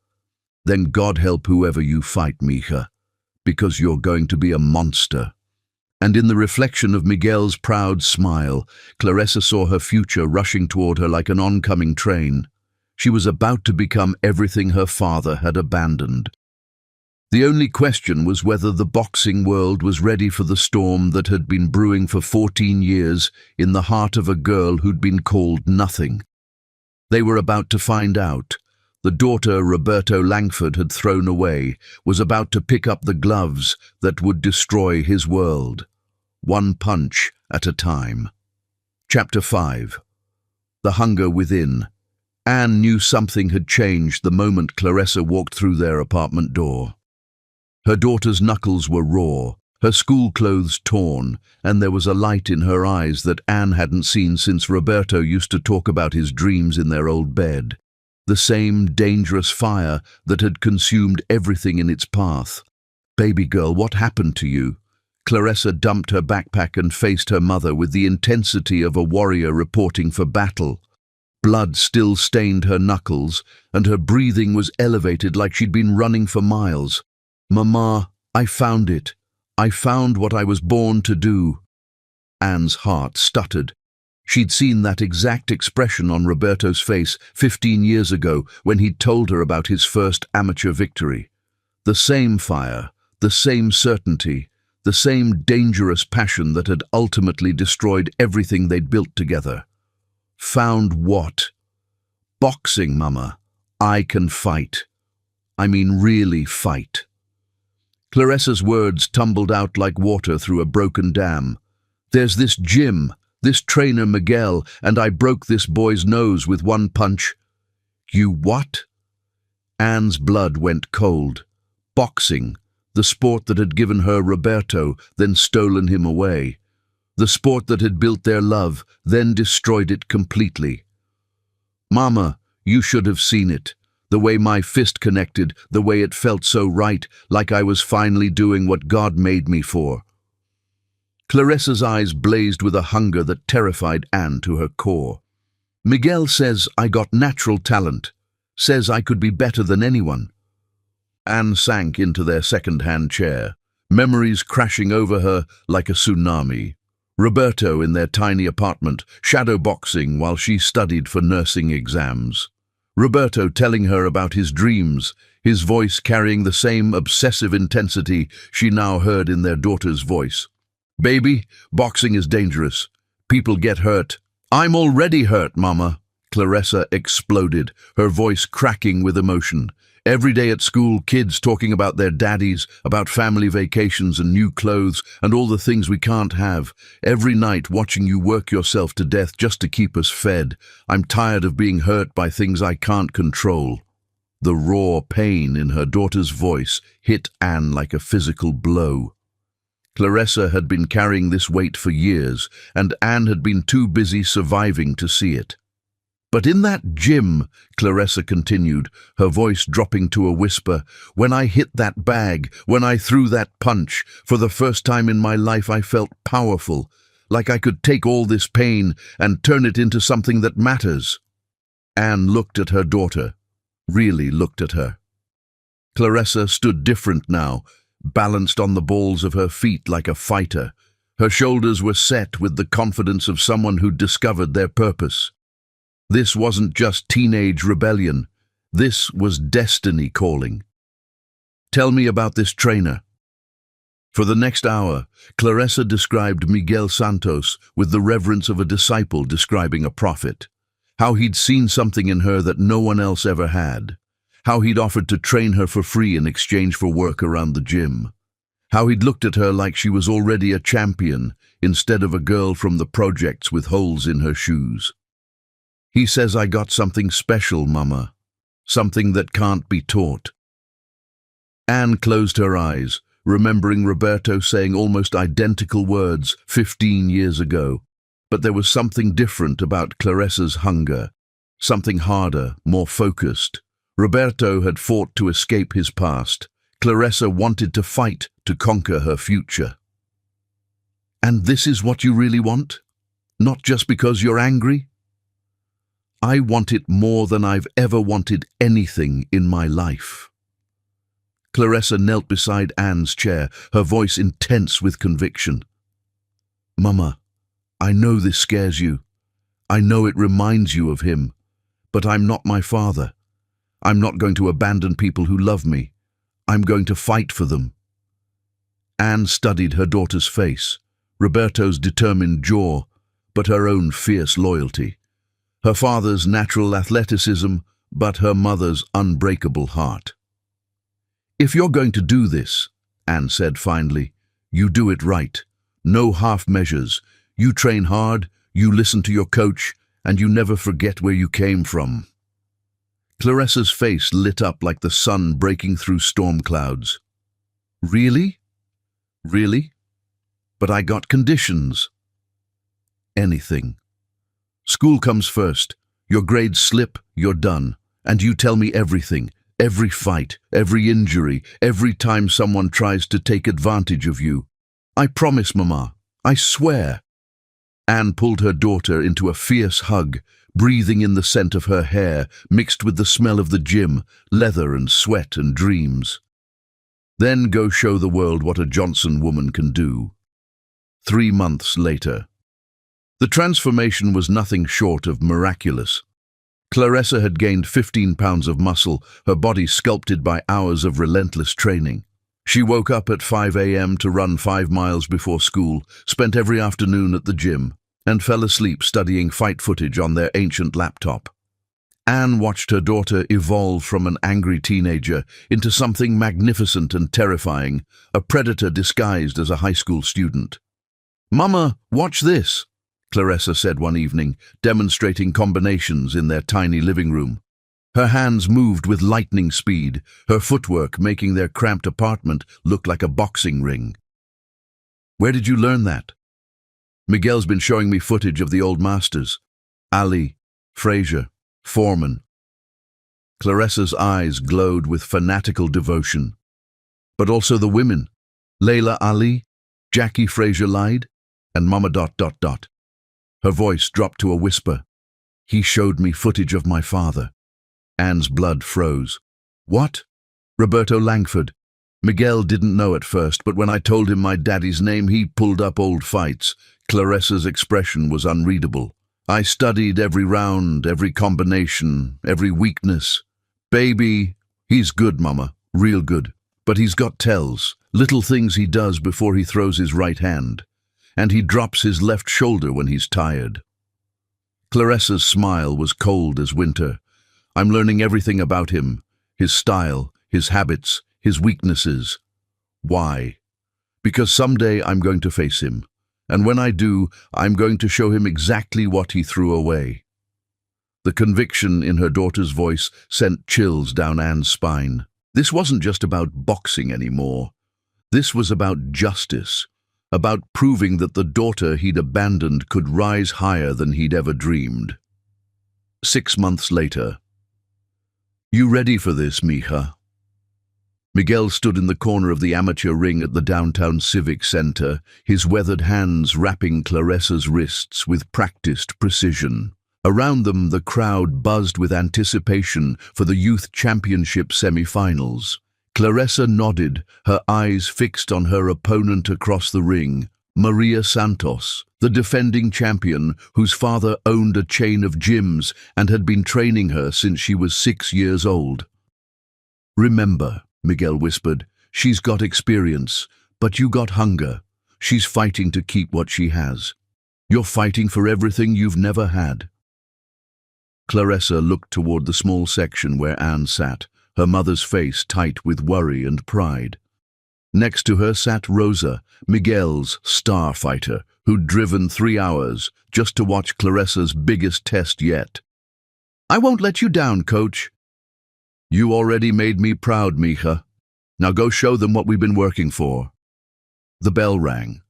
Then God help whoever you fight, mija, because you're going to be a monster. And in the reflection of Miguel's proud smile, Clarissa saw her future rushing toward her like an oncoming train. She was about to become everything her father had abandoned. The only question was whether the boxing world was ready for the storm that had been brewing for 14 years in the heart of a girl who'd been called nothing. They were about to find out. The daughter Roberto Langford had thrown away was about to pick up the gloves that would destroy his world. One punch at a time. Chapter 5. The Hunger Within. Anne knew something had changed the moment Clarissa walked through their apartment door. Her daughter's knuckles were raw, her school clothes torn, and there was a light in her eyes that Anne hadn't seen since Roberto used to talk about his dreams in their old bed. The same dangerous fire that had consumed everything in its path. Baby girl, what happened to you? Clarissa dumped her backpack and faced her mother with the intensity of a warrior reporting for battle. Blood still stained her knuckles, and her breathing was elevated like she'd been running for miles. Mama, I found it. I found what I was born to do. Anne's heart stuttered. She'd seen that exact expression on Roberto's face 15 years ago when he'd told her about his first amateur victory. The same fire, the same certainty, the same dangerous passion that had ultimately destroyed everything they'd built together. Found what? Boxing, Mama. I can fight. I mean really fight. Clarissa's words tumbled out like water through a broken dam. There's this gym, this trainer Miguel, and I broke this boy's nose with one punch. You what? Anne's blood went cold. Boxing, the sport that had given her Roberto, then stolen him away. The sport that had built their love, then destroyed it completely. Mama, you should have seen it. The way my fist connected, the way it felt so right, like I was finally doing what God made me for. Clarissa's eyes blazed with a hunger that terrified Anne to her core. Miguel says I got natural talent, says I could be better than anyone. Anne sank into their second-hand chair, memories crashing over her like a tsunami. Roberto in their tiny apartment, shadowboxing while she studied for nursing exams. Roberto telling her about his dreams, his voice carrying the same obsessive intensity she now heard in their daughter's voice. Baby, boxing is dangerous. People get hurt. I'm already hurt, Mama. Clarissa exploded, her voice cracking with emotion. Every day at school, kids talking about their daddies, about family vacations and new clothes and all the things we can't have. Every night watching you work yourself to death just to keep us fed. I'm tired of being hurt by things I can't control. The raw pain in her daughter's voice hit Anne like a physical blow. Clarissa had been carrying this weight for years, and Anne had been too busy surviving to see it. But in that gym, Clarissa continued, her voice dropping to a whisper, when I hit that bag, when I threw that punch, for the first time in my life I felt powerful, like I could take all this pain and turn it into something that matters. Anne looked at her daughter, really looked at her. Clarissa stood different now, balanced on the balls of her feet like a fighter. Her shoulders were set with the confidence of someone who'd discovered their purpose. This wasn't just teenage rebellion. This was destiny calling. Tell me about this trainer. For the next hour, Clarissa described Miguel Santos with the reverence of a disciple describing a prophet. How he'd seen something in her that no one else ever had. How he'd offered to train her for free in exchange for work around the gym. How he'd looked at her like she was already a champion instead of a girl from the projects with holes in her shoes. He says I got something special, Mama. Something that can't be taught. Anne closed her eyes, remembering Roberto saying almost identical words 15 years ago. But there was something different about Clarissa's hunger. Something harder, more focused. Roberto had fought to escape his past. Clarissa wanted to fight to conquer her future. And this is what you really want? Not just because you're angry? I want it more than I've ever wanted anything in my life. Clarissa knelt beside Anne's chair, her voice intense with conviction. Mama, I know this scares you. I know it reminds you of him. But I'm not my father. I'm not going to abandon people who love me. I'm going to fight for them. Anne studied her daughter's face, Roberto's determined jaw, but her own fierce loyalty. Her father's natural athleticism, but her mother's unbreakable heart. If you're going to do this, Anne said finally, you do it right. No half measures. You train hard, you listen to your coach, and you never forget where you came from. Clarissa's face lit up like the sun breaking through storm clouds. Really? Really? But I got conditions. Anything. School comes first. Your grades slip, you're done. And you tell me everything. Every fight, every injury, every time someone tries to take advantage of you. I promise, Mama. I swear. Anne pulled her daughter into a fierce hug, breathing in the scent of her hair, mixed with the smell of the gym, leather and sweat and dreams. Then go show the world what a Johnson woman can do. 3 months later. The transformation was nothing short of miraculous. Claressa had gained 15 pounds of muscle, her body sculpted by hours of relentless training. She woke up at 5 a.m. to run 5 miles before school, spent every afternoon at the gym, and fell asleep studying fight footage on their ancient laptop. Anne watched her daughter evolve from an angry teenager into something magnificent and terrifying, a predator disguised as a high school student. "Mama, watch this," Claressa said one evening, demonstrating combinations in their tiny living room. Her hands moved with lightning speed, her footwork making their cramped apartment look like a boxing ring. "Where did you learn that?" "Miguel's been showing me footage of the old masters. Ali, Frazier, Foreman." Claressa's eyes glowed with fanatical devotion. "But also the women. Layla Ali, Jackie Frazier-Lyde, and Mama ... Her voice dropped to a whisper. "He showed me footage of my father." Anne's blood froze. "What?" "Roberto Langford. Miguel didn't know at first, but when I told him my daddy's name, he pulled up old fights." Claressa's expression was unreadable. "I studied every round, every combination, every weakness. Baby, he's good, Mama, real good. But he's got tells, little things he does before he throws his right hand. And he drops his left shoulder when he's tired." Claressa's smile was cold as winter. "I'm learning everything about him, his style, his habits, his weaknesses. Why? Because someday I'm going to face him. And when I do, I'm going to show him exactly what he threw away." The conviction in her daughter's voice sent chills down Anne's spine. This wasn't just about boxing anymore. This was about justice, about proving that the daughter he'd abandoned could rise higher than he'd ever dreamed. 6 months later. "You ready for this, mija?" Miguel stood in the corner of the amateur ring at the downtown Civic Center, his weathered hands wrapping Claressa's wrists with practiced precision. Around them, the crowd buzzed with anticipation for the Youth Championship semi-finals. Claressa nodded, her eyes fixed on her opponent across the ring, Maria Santos, the defending champion whose father owned a chain of gyms and had been training her since she was 6 years old. "Remember," Miguel whispered, "she's got experience, but you got hunger. She's fighting to keep what she has. You're fighting for everything you've never had." Claressa looked toward the small section where Anne sat, her mother's face tight with worry and pride. Next to her sat Rosa, Miguel's star fighter, who'd driven 3 hours just to watch Claressa's biggest test yet. "I won't let you down, coach." "You already made me proud, mija. Now go show them what we've been working for." The bell rang.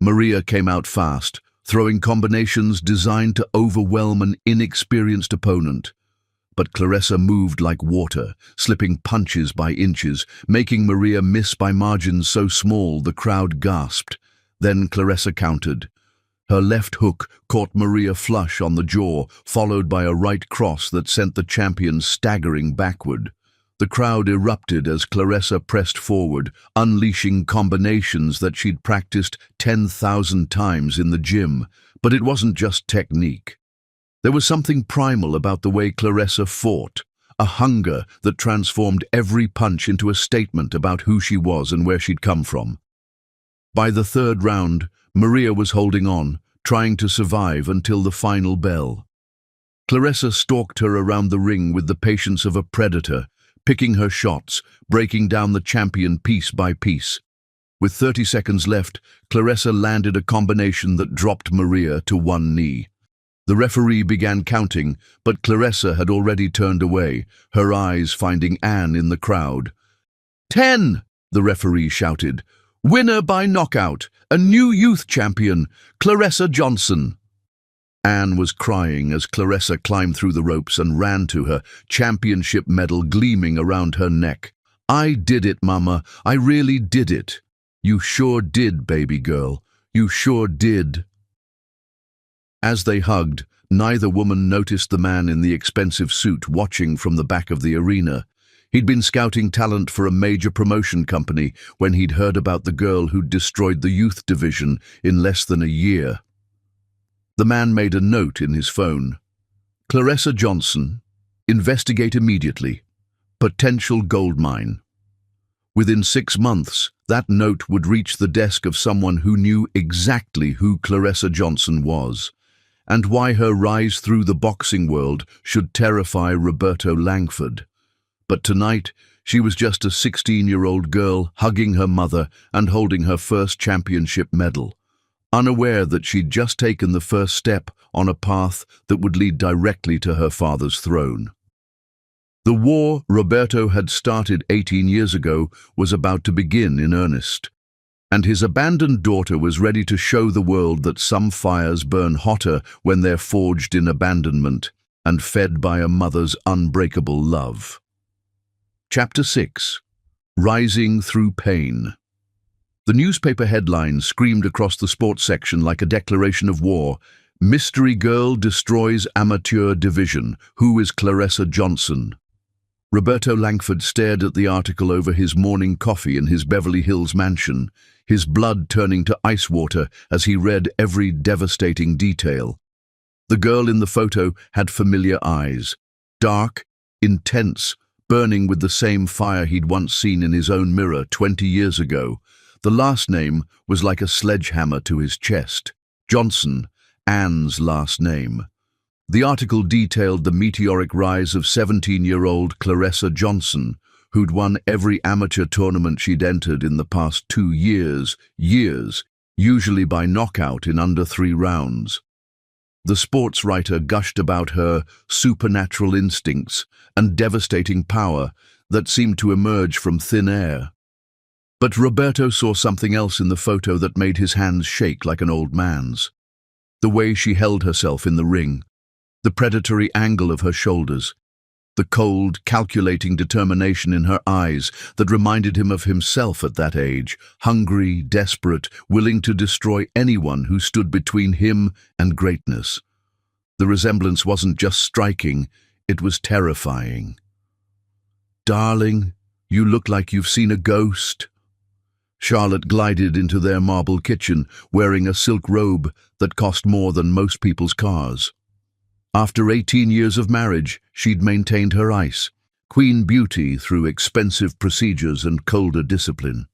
Maria came out fast, throwing combinations designed to overwhelm an inexperienced opponent. But Claressa moved like water, slipping punches by inches, making Maria miss by margins so small the crowd gasped. Then Claressa countered. Her left hook caught Maria flush on the jaw, followed by a right cross that sent the champion staggering backward. The crowd erupted as Claressa pressed forward, unleashing combinations that she'd practiced 10,000 times in the gym. But it wasn't just technique. There was something primal about the way Claressa fought, a hunger that transformed every punch into a statement about who she was and where she'd come from. By the 3rd round, Maria was holding on, trying to survive until the final bell. Claressa stalked her around the ring with the patience of a predator, picking her shots, breaking down the champion piece by piece. With 30 seconds left, Claressa landed a combination that dropped Maria to one knee. The referee began counting, but Claressa had already turned away, her eyes finding Anne in the crowd. 10, the referee shouted. "Winner by knockout, a new youth champion, Claressa Johnson." Anne was crying as Clarissa climbed through the ropes and ran to her, championship medal gleaming around her neck. "I did it, Mama. I really did it." "You sure did, baby girl. You sure did." As they hugged, neither woman noticed the man in the expensive suit watching from the back of the arena. He'd been scouting talent for a major promotion company when he'd heard about the girl who'd destroyed the youth division in less than a year. The man made a note in his phone. "Clarissa Johnson, investigate immediately. Potential gold mine." Within 6 months, that note would reach the desk of someone who knew exactly who Clarissa Johnson was, and why her rise through the boxing world should terrify Roberto Langford. But tonight, she was just a 16-year-old girl hugging her mother and holding her first championship medal, unaware that she'd just taken the first step on a path that would lead directly to her father's throne. The war Roberto had started 18 years ago was about to begin in earnest, and his abandoned daughter was ready to show the world that some fires burn hotter when they're forged in abandonment and fed by a mother's unbreakable love. Chapter 6. Rising Through Pain. The newspaper headline screamed across the sports section like a declaration of war. "Mystery girl destroys amateur division. Who is Clarissa Johnson?" Roberto Langford stared at the article over his morning coffee in his Beverly Hills mansion, his blood turning to ice water as he read every devastating detail. The girl in the photo had familiar eyes, dark, intense, burning with the same fire he'd once seen in his own mirror 20 years ago. The last name was like a sledgehammer to his chest. Johnson, Anne's last name. The article detailed the meteoric rise of 17-year-old Clarissa Johnson, who'd won every amateur tournament she'd entered in the past 2 years, usually by knockout in under 3 rounds. The sports writer gushed about her supernatural instincts and devastating power that seemed to emerge from thin air. But Roberto saw something else in the photo that made his hands shake like an old man's. The way she held herself in the ring, the predatory angle of her shoulders, the cold, calculating determination in her eyes that reminded him of himself at that age, hungry, desperate, willing to destroy anyone who stood between him and greatness. The resemblance wasn't just striking, it was terrifying. "Darling, you look like you've seen a ghost." Charlotte glided into their marble kitchen, wearing a silk robe that cost more than most people's cars. After 18 years of marriage, she'd maintained her ice, queen beauty through expensive procedures and colder discipline.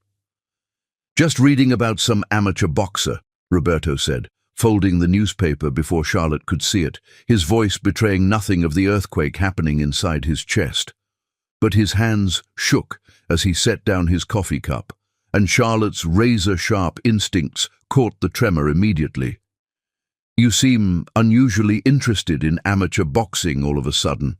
"Just reading about some amateur boxer," Roberto said, folding the newspaper before Charlotte could see it, his voice betraying nothing of the earthquake happening inside his chest. But his hands shook as he set down his coffee cup, and Charlotte's razor-sharp instincts caught the tremor immediately. "You seem unusually interested in amateur boxing all of a sudden."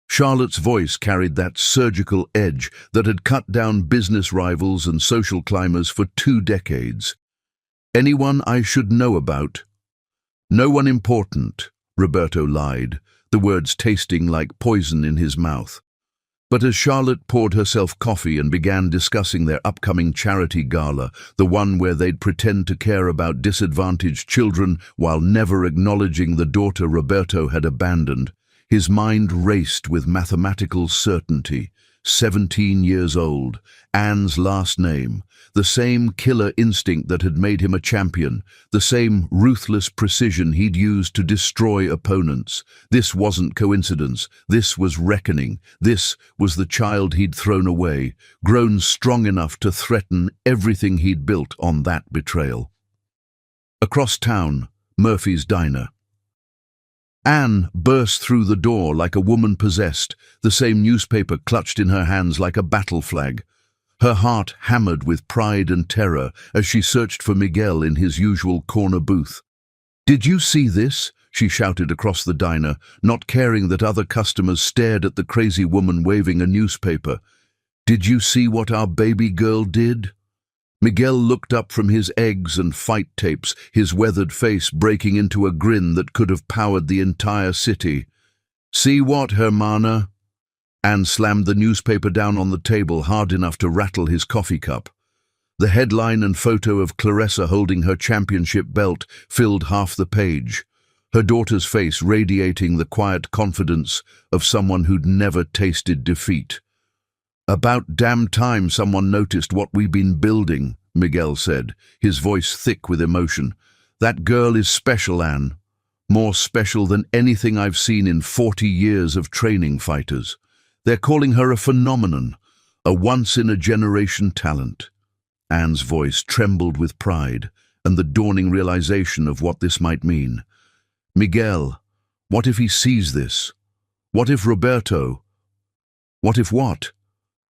Charlotte's voice carried that surgical edge that had cut down business rivals and social climbers for 2 decades. "Anyone I should know about?" "No one important," Roberto lied, the words tasting like poison in his mouth. But as Charlotte poured herself coffee and began discussing their upcoming charity gala, the one where they'd pretend to care about disadvantaged children while never acknowledging the daughter Roberto had abandoned, his mind raced with mathematical certainty. 17 years old, Anne's last name, the same killer instinct that had made him a champion, the same ruthless precision he'd used to destroy opponents. This wasn't coincidence, this was reckoning, this was the child he'd thrown away, grown strong enough to threaten everything he'd built on that betrayal. Across town, Murphy's diner. Anne burst through the door like a woman possessed, the same newspaper clutched in her hands like a battle flag. Her heart hammered with pride and terror as she searched for Miguel in his usual corner booth. "Did you see this?" she shouted across the diner, not caring that other customers stared at the crazy woman waving a newspaper. "Did you see what our baby girl did?" Miguel looked up from his eggs and fight tapes, his weathered face breaking into a grin that could have powered the entire city. "See what, Hermana?" Anne slammed the newspaper down on the table hard enough to rattle his coffee cup. The headline and photo of Claressa holding her championship belt filled half the page, her daughter's face radiating the quiet confidence of someone who'd never tasted defeat. "About damn time someone noticed what we've been building," Miguel said, his voice thick with emotion. "That girl is special, Anne. More special than anything I've seen in 40 years of training fighters. They're calling her a phenomenon, a once-in-a-generation talent." Anne's voice trembled with pride and the dawning realization of what this might mean. "Miguel, what if he sees this? What if Roberto? What if what?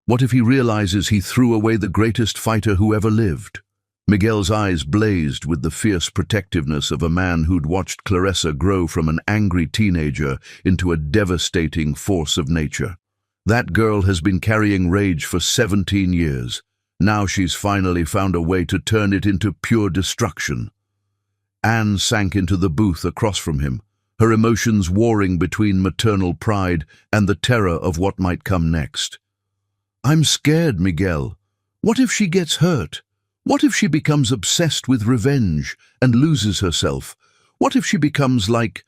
What if he realizes he threw away the greatest fighter who ever lived?" Miguel's eyes blazed with the fierce protectiveness of a man who'd watched Claressa grow from an angry teenager into a devastating force of nature. That girl has been carrying rage for 17 years. Now she's finally found a way to turn it into pure destruction. Anne sank into the booth across from him, her emotions warring between maternal pride and the terror of what might come next. "I'm scared, Miguel. What if she gets hurt? What if she becomes obsessed with revenge and loses herself? What if she becomes like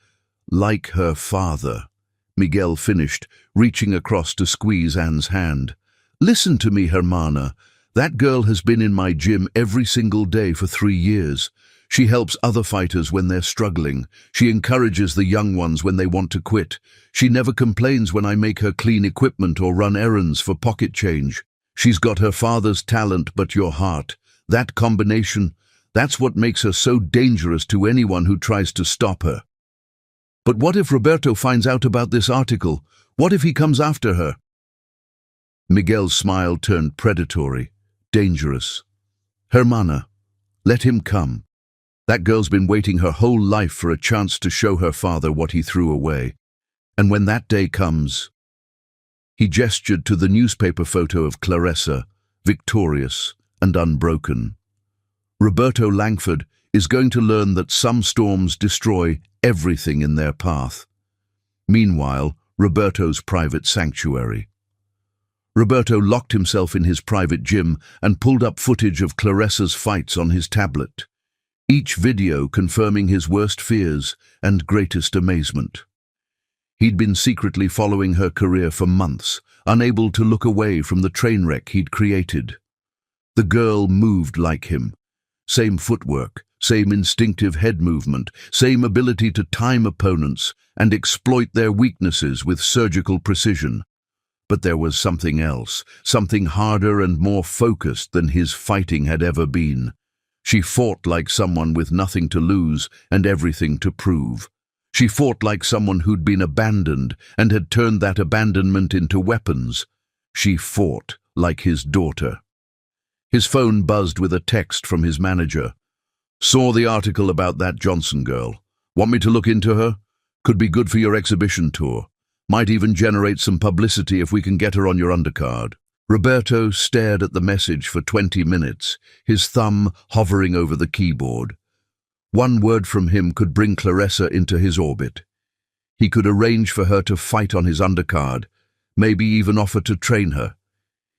her father?" Miguel finished, reaching across to squeeze Anne's hand. "Listen to me, Hermana. That girl has been in my gym every single day for 3 years. She helps other fighters when they're struggling. She encourages the young ones when they want to quit. She never complains when I make her clean equipment or run errands for pocket change. She's got her father's talent but your heart. That combination, that's what makes her so dangerous to anyone who tries to stop her." "But what if Roberto finds out about this article? What if he comes after her?" Miguel's smile turned predatory, dangerous. "Hermana, let him come. That girl's been waiting her whole life for a chance to show her father what he threw away. And when that day comes..." He gestured to the newspaper photo of Claressa, victorious and unbroken. "Roberto Langford is going to learn that some storms destroy everything in their path." Meanwhile, Roberto's private sanctuary. Roberto locked himself in his private gym and pulled up footage of Claressa's fights on his tablet, each video confirming his worst fears and greatest amazement. He'd been secretly following her career for months, unable to look away from the train wreck he'd created. The girl moved like him. Same footwork, same instinctive head movement, same ability to time opponents and exploit their weaknesses with surgical precision. But there was something else, something harder and more focused than his fighting had ever been. She fought like someone with nothing to lose and everything to prove. She fought like someone who'd been abandoned and had turned that abandonment into weapons. She fought like his daughter. His phone buzzed with a text from his manager. "Saw the article about that Johnson girl. Want me to look into her? Could be good for your exhibition tour. Might even generate some publicity if we can get her on your undercard." Roberto stared at the message for 20 minutes, his thumb hovering over the keyboard. One word from him could bring Claressa into his orbit. He could arrange for her to fight on his undercard, maybe even offer to train her.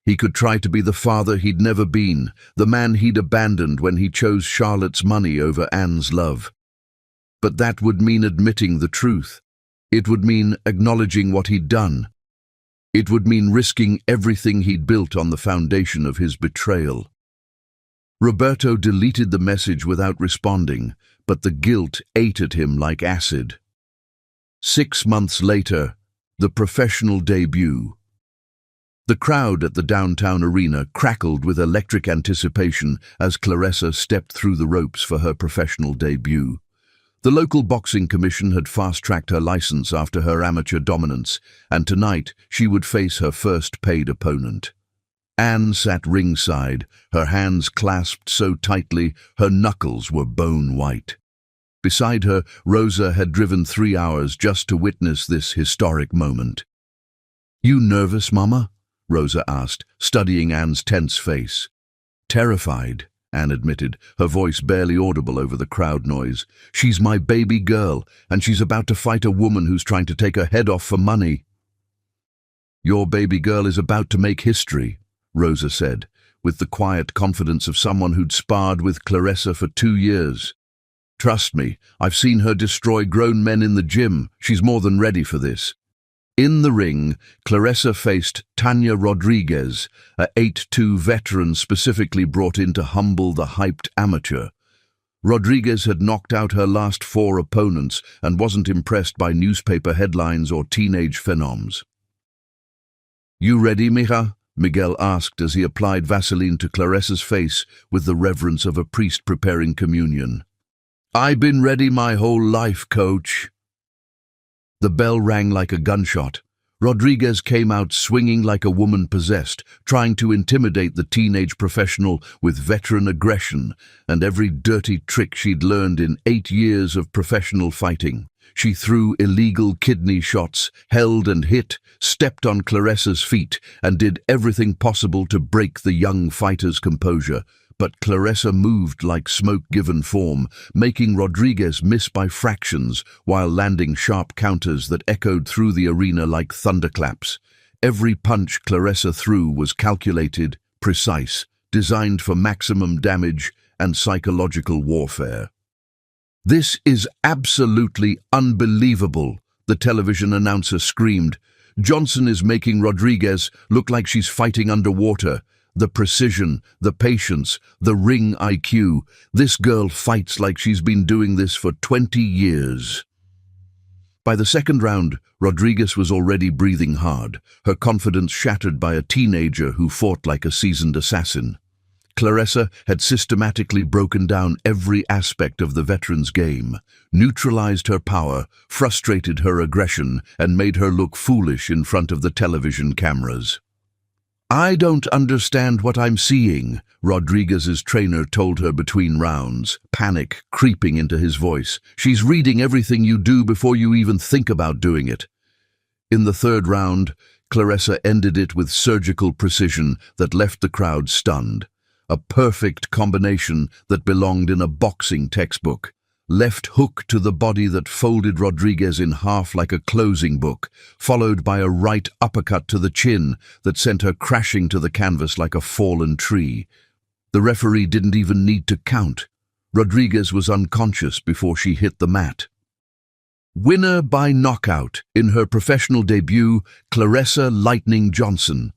He could try to be the father he'd never been, the man he'd abandoned when he chose Charlotte's money over Anne's love. But that would mean admitting the truth. It would mean acknowledging what he'd done. It would mean risking everything he'd built on the foundation of his betrayal. Roberto deleted the message without responding, but the guilt ate at him like acid. 6 months later, the professional debut. The crowd at the downtown arena crackled with electric anticipation as Claressa stepped through the ropes for her professional debut. The local boxing commission had fast-tracked her license after her amateur dominance, and tonight she would face her first paid opponent. Anne sat ringside, her hands clasped so tightly her knuckles were bone white. Beside her, Rosa had driven 3 hours just to witness this historic moment. "You nervous, Mama?" Rosa asked, studying Anne's tense face. Terrified, Anne admitted, her voice barely audible over the crowd noise. She's my baby girl, and she's about to fight a woman who's trying to take her head off for money. Your baby girl is about to make history, Rosa said, with the quiet confidence of someone who'd sparred with Claressa for 2 years. Trust me, I've seen her destroy grown men in the gym. She's more than ready for this. In the ring, Claressa faced Tanya Rodriguez, a 8'2" veteran specifically brought in to humble the hyped amateur. Rodriguez had knocked out her last 4 opponents and wasn't impressed by newspaper headlines or teenage phenoms. You ready, mija? Miguel asked as he applied Vaseline to Claressa's face with the reverence of a priest preparing communion. I've been ready my whole life, coach. The bell rang like a gunshot. Rodriguez came out swinging like a woman possessed, trying to intimidate the teenage professional with veteran aggression and every dirty trick she'd learned in 8 years of professional fighting. She threw illegal kidney shots, held and hit, stepped on Claressa's feet, and did everything possible to break the young fighter's composure. But Claressa moved like smoke given form, making Rodriguez miss by fractions while landing sharp counters that echoed through the arena like thunderclaps. Every punch Claressa threw was calculated, precise, designed for maximum damage and psychological warfare. This is absolutely unbelievable, the television announcer screamed. Johnson is making Rodriguez look like she's fighting underwater. The precision, the patience, the ring IQ. This girl fights like she's been doing this for 20 years. By the second round, Rodriguez was already breathing hard, her confidence shattered by a teenager who fought like a seasoned assassin. Claressa had systematically broken down every aspect of the veteran's game, neutralized her power, frustrated her aggression, and made her look foolish in front of the television cameras. I don't understand what I'm seeing, Rodriguez's trainer told her between rounds, panic creeping into his voice. She's reading everything you do before you even think about doing it. In the third round, Claressa ended it with surgical precision that left the crowd stunned. A perfect combination that belonged in a boxing textbook. Left hook to the body that folded Rodriguez in half like a closing book, followed by a right uppercut to the chin that sent her crashing to the canvas like a fallen tree. The referee didn't even need to count. Rodriguez was unconscious before she hit the mat. Winner by knockout in her professional debut, Claressa "Lightning" Johnson.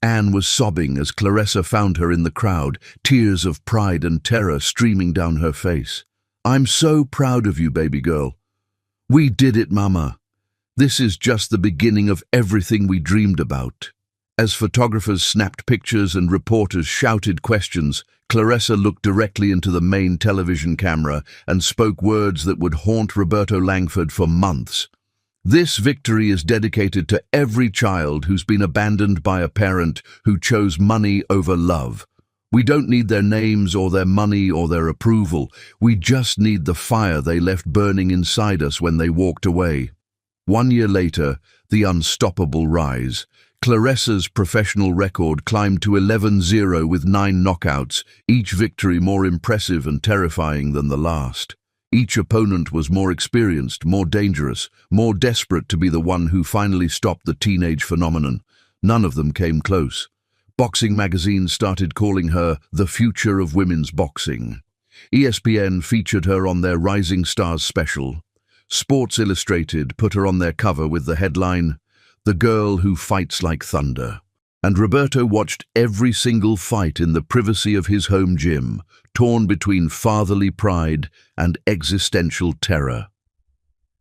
Anne was sobbing as Claressa found her in the crowd, tears of pride and terror streaming down her face. I'm so proud of you, baby girl. We did it, Mama. This is just the beginning of everything we dreamed about. As photographers snapped pictures and reporters shouted questions, Claressa looked directly into the main television camera and spoke words that would haunt Roberto Langford for months. This victory is dedicated to every child who's been abandoned by a parent who chose money over love. We don't need their names or their money or their approval. We just need the fire they left burning inside us when they walked away. 1 year later, the unstoppable rise. Claressa's professional record climbed to 11-0 with 9 knockouts, each victory more impressive and terrifying than the last. Each opponent was more experienced, more dangerous, more desperate to be the one who finally stopped the teenage phenomenon. None of them came close. Boxing magazines started calling her the future of women's boxing. ESPN featured her on their Rising Stars special. Sports Illustrated put her on their cover with the headline, "The Girl Who Fights Like Thunder." And Roberto watched every single fight in the privacy of his home gym, torn between fatherly pride and existential terror.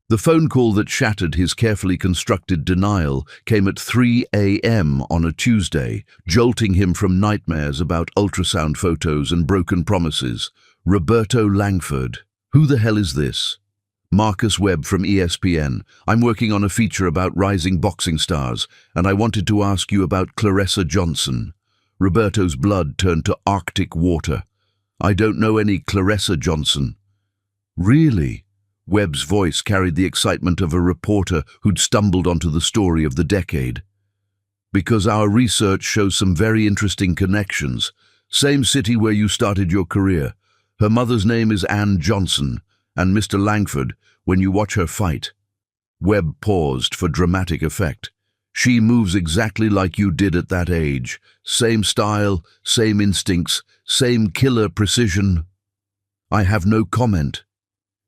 The phone call that shattered his carefully constructed denial came at 3 a.m. on a Tuesday, jolting him from nightmares about ultrasound photos and broken promises. Roberto Langford. Who the hell is this? Marcus Webb from ESPN. I'm working on a feature about rising boxing stars, and I wanted to ask you about Claressa Johnson. Roberto's blood turned to Arctic water. I don't know any Claressa Johnson. Really? Webb's voice carried the excitement of a reporter who'd stumbled onto the story of the decade. Because our research shows some very interesting connections. Same city where you started your career. Her mother's name is Ann Johnson, and Mr. Langford, when you watch her fight." Webb paused for dramatic effect. "She moves exactly like you did at that age. Same style, same instincts, same killer precision." "I have no comment."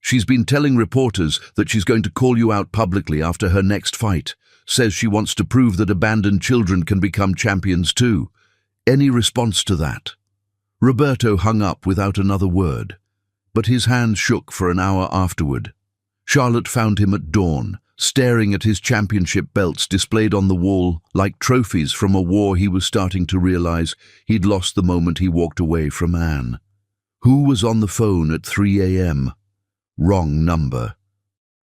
"She's been telling reporters that she's going to call you out publicly after her next fight. Says she wants to prove that abandoned children can become champions too. Any response to that?" Roberto hung up without another word, but his hands shook for an hour afterward. Charlotte found him at dawn, staring at his championship belts displayed on the wall like trophies from a war he was starting to realize he'd lost the moment he walked away from Anne. Who was on the phone at 3 a.m.? Wrong number.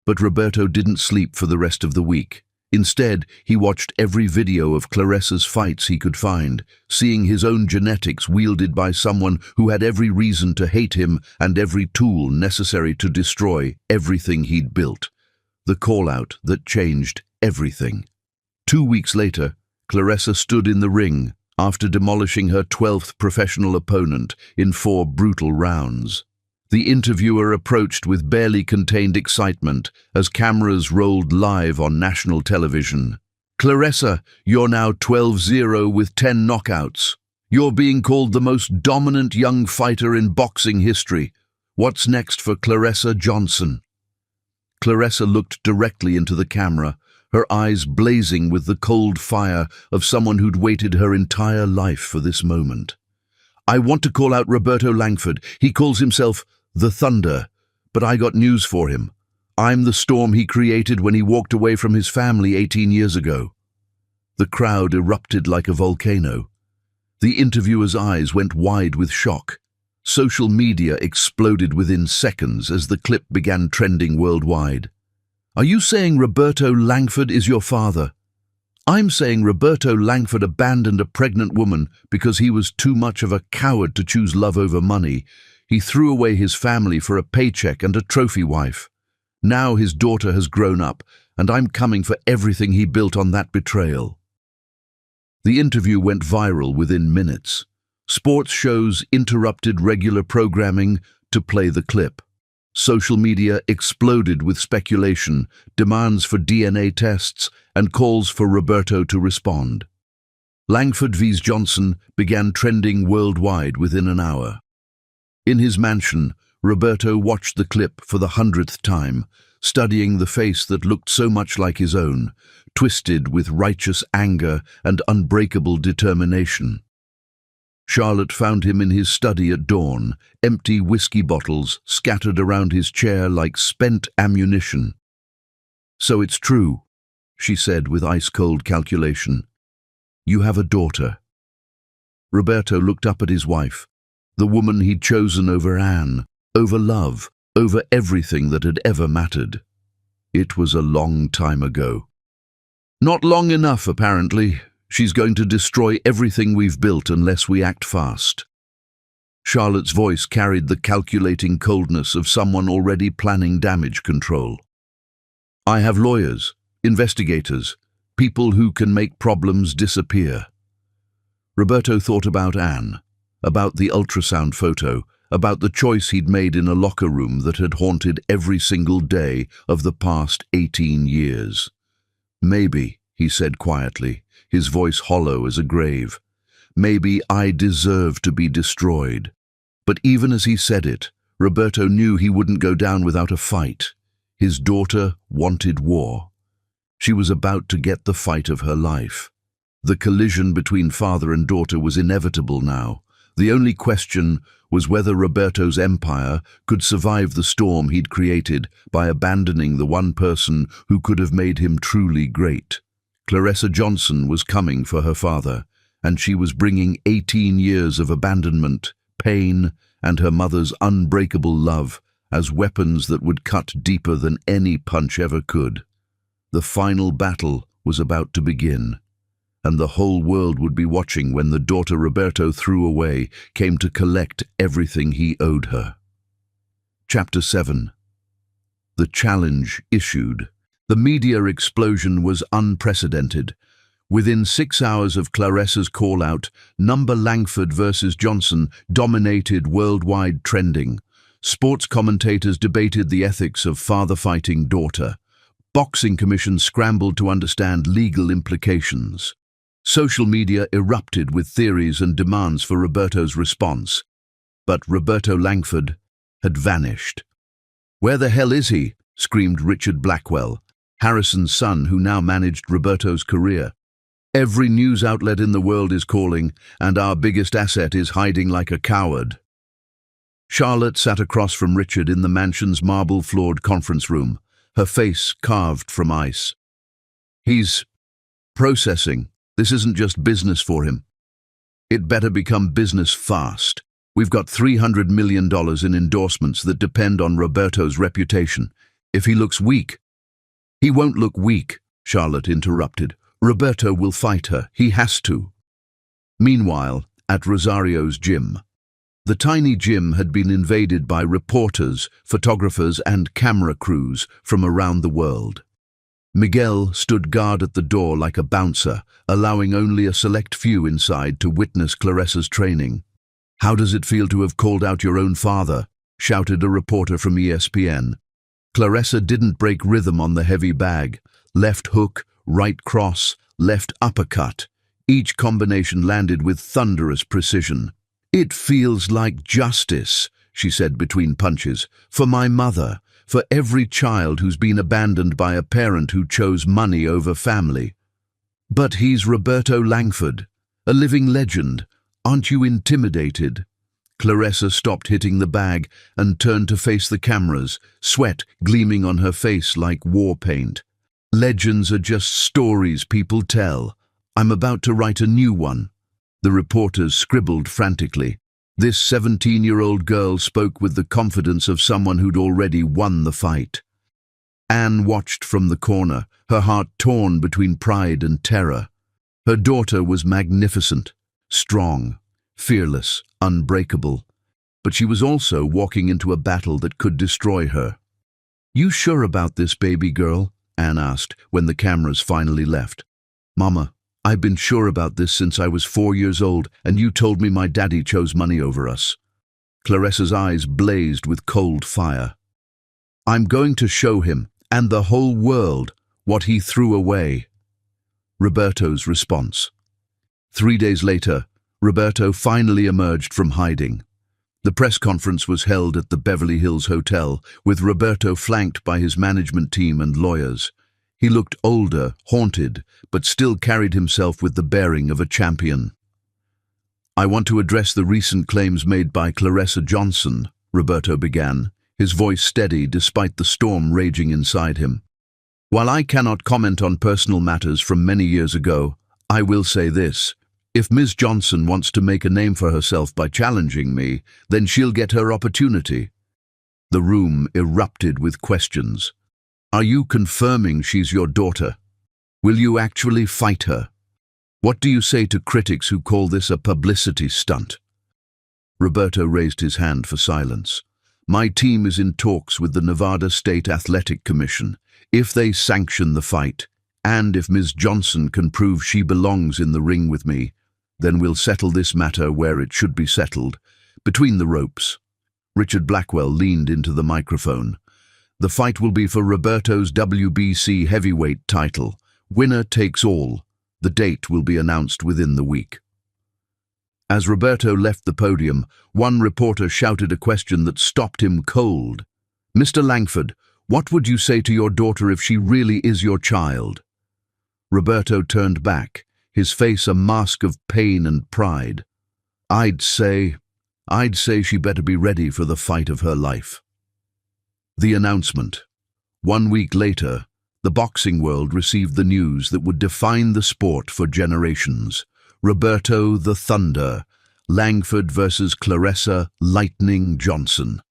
But Roberto didn't sleep for the rest of the week. Instead, he watched every video of Claressa's fights he could find, seeing his own genetics wielded by someone who had every reason to hate him and every tool necessary to destroy everything he'd built. The call-out that changed everything. 2 weeks later, Claressa stood in the ring after demolishing her 12th professional opponent in 4 brutal rounds. The interviewer approached with barely contained excitement as cameras rolled live on national television. "Claressa, you're now 12-0 with 10 knockouts. You're being called the most dominant young fighter in boxing history. What's next for Claressa Johnson?" Claressa looked directly into the camera, her eyes blazing with the cold fire of someone who'd waited her entire life for this moment. "I want to call out Roberto Langford. He calls himself the Thunder, but I got news for him. I'm the storm he created when he walked away from his family 18 years ago." The crowd erupted like a volcano. The interviewer's eyes went wide with shock. Social media exploded within seconds as the clip began trending worldwide. "Are you saying Roberto Langford is your father?" "I'm saying Roberto Langford abandoned a pregnant woman because he was too much of a coward to choose love over money. He threw away his family for a paycheck and a trophy wife. Now his daughter has grown up, and I'm coming for everything he built on that betrayal." The interview went viral within minutes. Sports shows interrupted regular programming to play the clip. Social media exploded with speculation, demands for DNA tests, and calls for Roberto to respond. Langford vs. Johnson began trending worldwide within an hour. In his mansion, Roberto watched the clip for the 100th time, studying the face that looked so much like his own, twisted with righteous anger and unbreakable determination. Charlotte found him in his study at dawn, empty whiskey bottles scattered around his chair like spent ammunition. "So it's true," she said with ice-cold calculation. "You have a daughter." Roberto looked up at his wife, the woman he'd chosen over Anne, over love, over everything that had ever mattered. It was a long time ago. "Not long enough, apparently. She's going to destroy everything we've built unless we act fast." Charlotte's voice carried the calculating coldness of someone already planning damage control. "I have lawyers, investigators, people who can make problems disappear." Roberto thought about Anne, about the ultrasound photo, about the choice he'd made in a locker room that had haunted every single day of the past 18 years. "Maybe," he said quietly, his voice hollow as a grave, "maybe I deserve to be destroyed." But even as he said it, Roberto knew he wouldn't go down without a fight. His daughter wanted war. She was about to get the fight of her life. The collision between father and daughter was inevitable now. The only question was whether Roberto's empire could survive the storm he'd created by abandoning the one person who could have made him truly great. Claressa Johnson was coming for her father, and she was bringing 18 years of abandonment, pain, and her mother's unbreakable love as weapons that would cut deeper than any punch ever could. The final battle was about to begin, and the whole world would be watching when the daughter Roberto threw away came to collect everything he owed her. Chapter 7. The challenge issued. The media explosion was unprecedented. Within 6 hours of Claressa's call-out, number Langford versus Johnson dominated worldwide trending. Sports commentators debated the ethics of father fighting daughter. Boxing commissions scrambled to understand legal implications. Social media erupted with theories and demands for Roberto's response. But Roberto Langford had vanished. "Where the hell is he?" screamed Richard Blackwell, Harrison's son who now managed Roberto's career. "Every news outlet in the world is calling, and our biggest asset is hiding like a coward." Charlotte sat across from Richard in the mansion's marble-floored conference room, her face carved from ice. "He's processing. This isn't just business for him. It better become business fast. We've got $300 million in endorsements that depend on Roberto's reputation. If he looks weak—" "He won't look weak," Charlotte interrupted. "Roberto will fight her. He has to." Meanwhile, at Rosario's gym. The tiny gym had been invaded by reporters, photographers, and camera crews from around the world. Miguel stood guard at the door like a bouncer, allowing only a select few inside to witness Claressa's training. "How does it feel to have called out your own father?" shouted a reporter from ESPN. Claressa didn't break rhythm on the heavy bag. Left hook, right cross, left uppercut. Each combination landed with thunderous precision. "It feels like justice," she said between punches, "for my mother, for every child who's been abandoned by a parent who chose money over family." "But he's Roberto Langford, a living legend. Aren't you intimidated?" Claressa stopped hitting the bag and turned to face the cameras, sweat gleaming on her face like war paint. "Legends are just stories people tell. I'm about to write a new one." The reporters scribbled frantically. This 17-year-old girl spoke with the confidence of someone who'd already won the fight. Anne watched from the corner, her heart torn between pride and terror. Her daughter was magnificent, strong, fearless, unbreakable, but she was also walking into a battle that could destroy her. "You sure about this, baby girl?" Anne asked when the cameras finally left. "Mama, I've been sure about this since I was 4 years old, and you told me my daddy chose money over us." Claressa's eyes blazed with cold fire. "I'm going to show him, and the whole world, what he threw away." Roberto's response. 3 days later, Roberto finally emerged from hiding. The press conference was held at the Beverly Hills Hotel, with Roberto flanked by his management team and lawyers. He looked older, haunted, but still carried himself with the bearing of a champion. "I want to address the recent claims made by Claressa Johnson," Roberto began, his voice steady despite the storm raging inside him. "While I cannot comment on personal matters from many years ago, I will say this. If Ms. Johnson wants to make a name for herself by challenging me, then she'll get her opportunity." The room erupted with questions. "Are you confirming she's your daughter? Will you actually fight her? What do you say to critics who call this a publicity stunt?" Roberto raised his hand for silence. "My team is in talks with the Nevada State Athletic Commission. If they sanction the fight, and if Ms. Johnson can prove she belongs in the ring with me, then we'll settle this matter where it should be settled, between the ropes." Richard Blackwell leaned into the microphone. "The fight will be for Roberto's WBC heavyweight title. Winner takes all. The date will be announced within the week." As Roberto left the podium, one reporter shouted a question that stopped him cold. "Mr. Langford, what would you say to your daughter if she really is your child?" Roberto turned back, his face a mask of pain and pride. I'd say she better be ready for the fight of her life." The announcement. 1 week later, the boxing world received the news that would define the sport for generations. Roberto the Thunder, Langford versus Claressa Lightning Johnson.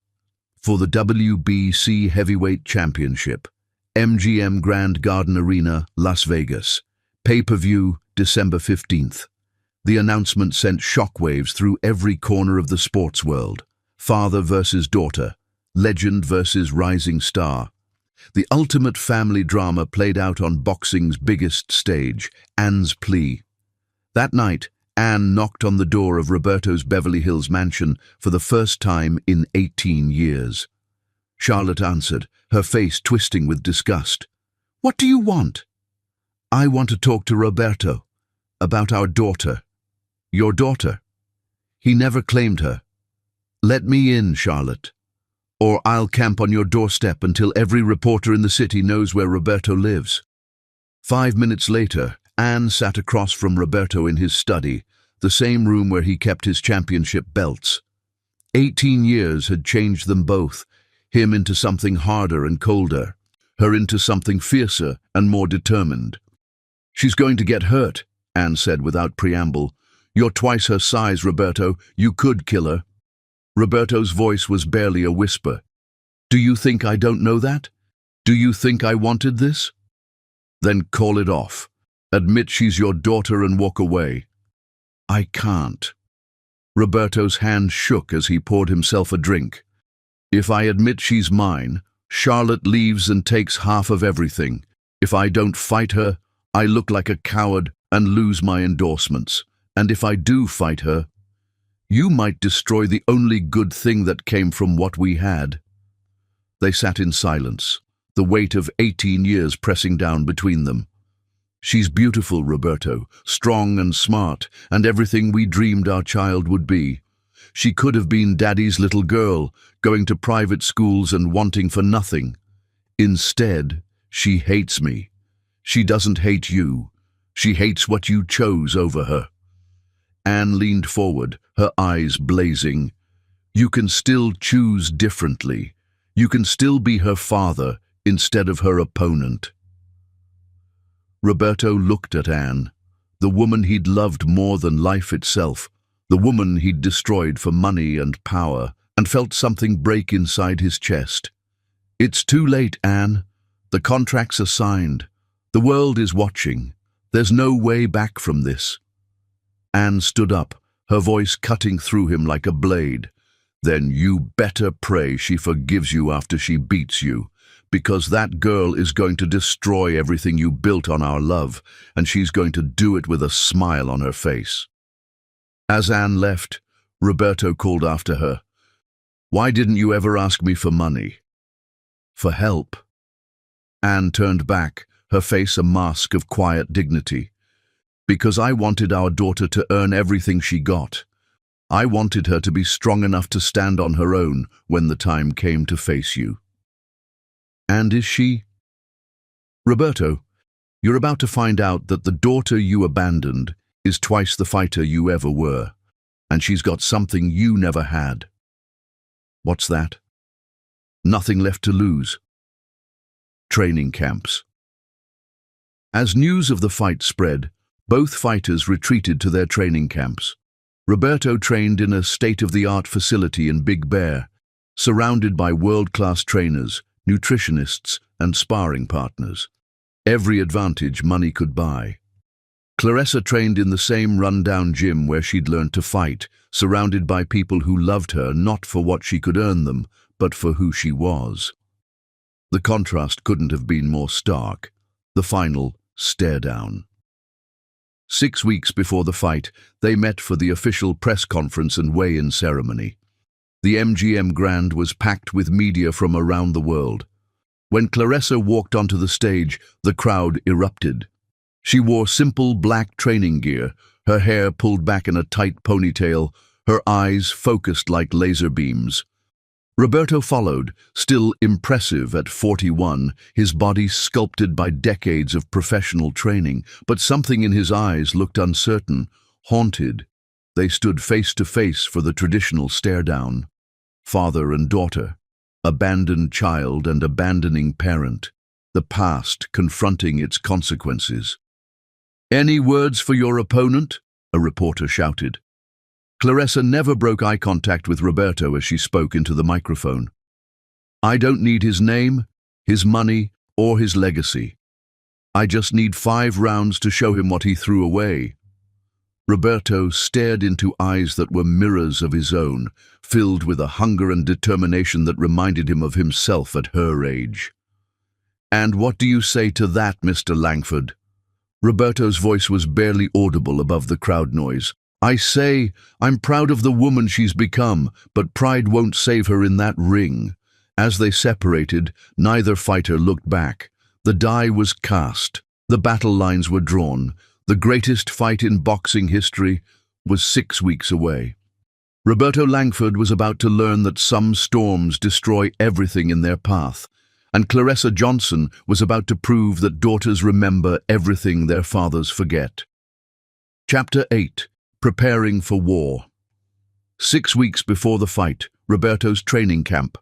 For the WBC Heavyweight Championship, MGM Grand Garden Arena, Las Vegas. Pay-per-view, December 15th. The announcement sent shockwaves through every corner of the sports world. Father versus daughter, legend versus rising star. The ultimate family drama played out on boxing's biggest stage, Anne's plea. That night, Anne knocked on the door of Roberto's Beverly Hills mansion for the first time in 18 years. Charlotte answered, her face twisting with disgust. "What do you want?" "I want to talk to Roberto about our daughter." "Your daughter?" "He never claimed her." "Let me in, Charlotte, or I'll camp on your doorstep until every reporter in the city knows where Roberto lives." 5 minutes later, Anne sat across from Roberto in his study, the same room where he kept his championship belts. 18 years had changed them both, him into something harder and colder, her into something fiercer and more determined. "She's going to get hurt," Anne said without preamble. "You're twice her size, Roberto. You could kill her." Roberto's voice was barely a whisper. "Do you think I don't know that? Do you think I wanted this?" "Then call it off. Admit she's your daughter and walk away." "I can't." Roberto's hand shook as he poured himself a drink. "If I admit she's mine, Charlotte leaves and takes half of everything. If I don't fight her, I look like a coward and lose my endorsements. And if I do fight her, you might destroy the only good thing that came from what we had." They sat in silence, the weight of 18 years pressing down between them. "She's beautiful, Roberto, strong and smart, and everything we dreamed our child would be. She could have been Daddy's little girl, going to private schools and wanting for nothing. Instead, she hates me. She doesn't hate you. She hates what you chose over her." Anne leaned forward, her eyes blazing. "You can still choose differently. You can still be her father instead of her opponent." Roberto looked at Anne, the woman he'd loved more than life itself, the woman he'd destroyed for money and power, and felt something break inside his chest. "It's too late, Anne. The contracts are signed. The world is watching. There's no way back from this." Anne stood up, her voice cutting through him like a blade. "Then you better pray she forgives you after she beats you, because that girl is going to destroy everything you built on our love, and she's going to do it with a smile on her face." As Anne left, Roberto called after her, "Why didn't you ever ask me for money? For help?" Anne turned back, her face a mask of quiet dignity. "Because I wanted our daughter to earn everything she got. I wanted her to be strong enough to stand on her own when the time came to face you." "And is she?" "Roberto, you're about to find out that the daughter you abandoned is twice the fighter you ever were, and she's got something you never had." "What's that?" "Nothing left to lose." Training camps. As news of the fight spread, both fighters retreated to their training camps. Roberto trained in a state-of-the-art facility in Big Bear, surrounded by world-class trainers, nutritionists, and sparring partners. Every advantage money could buy. Clarissa trained in the same run-down gym where she'd learned to fight, surrounded by people who loved her not for what she could earn them, but for who she was. The contrast couldn't have been more stark. The final stare-down. 6 weeks before the fight, they met for the official press conference and weigh-in ceremony. The MGM Grand was packed with media from around the world. When Clarissa walked onto the stage, the crowd erupted. She wore simple black training gear, her hair pulled back in a tight ponytail, her eyes focused like laser beams. Roberto followed, still impressive at 41, his body sculpted by decades of professional training, but something in his eyes looked uncertain, haunted. They stood face to face for the traditional stare-down. Father and daughter, abandoned child and abandoning parent, the past confronting its consequences. "Any words for your opponent?" a reporter shouted. Clarissa never broke eye contact with Roberto as she spoke into the microphone. "I don't need his name, his money, or his legacy. I just need 5 rounds to show him what he threw away." Roberto stared into eyes that were mirrors of his own, filled with a hunger and determination that reminded him of himself at her age. "And what do you say to that, Mr. Langford?" Roberto's voice was barely audible above the crowd noise. "I say, I'm proud of the woman she's become, but pride won't save her in that ring." As they separated, neither fighter looked back. The die was cast. The battle lines were drawn. The greatest fight in boxing history was 6 weeks away. Roberto Langford was about to learn that some storms destroy everything in their path, and Claressa Johnson was about to prove that daughters remember everything their fathers forget. Chapter 8. Preparing for War. 6 weeks before the fight, Roberto's training camp.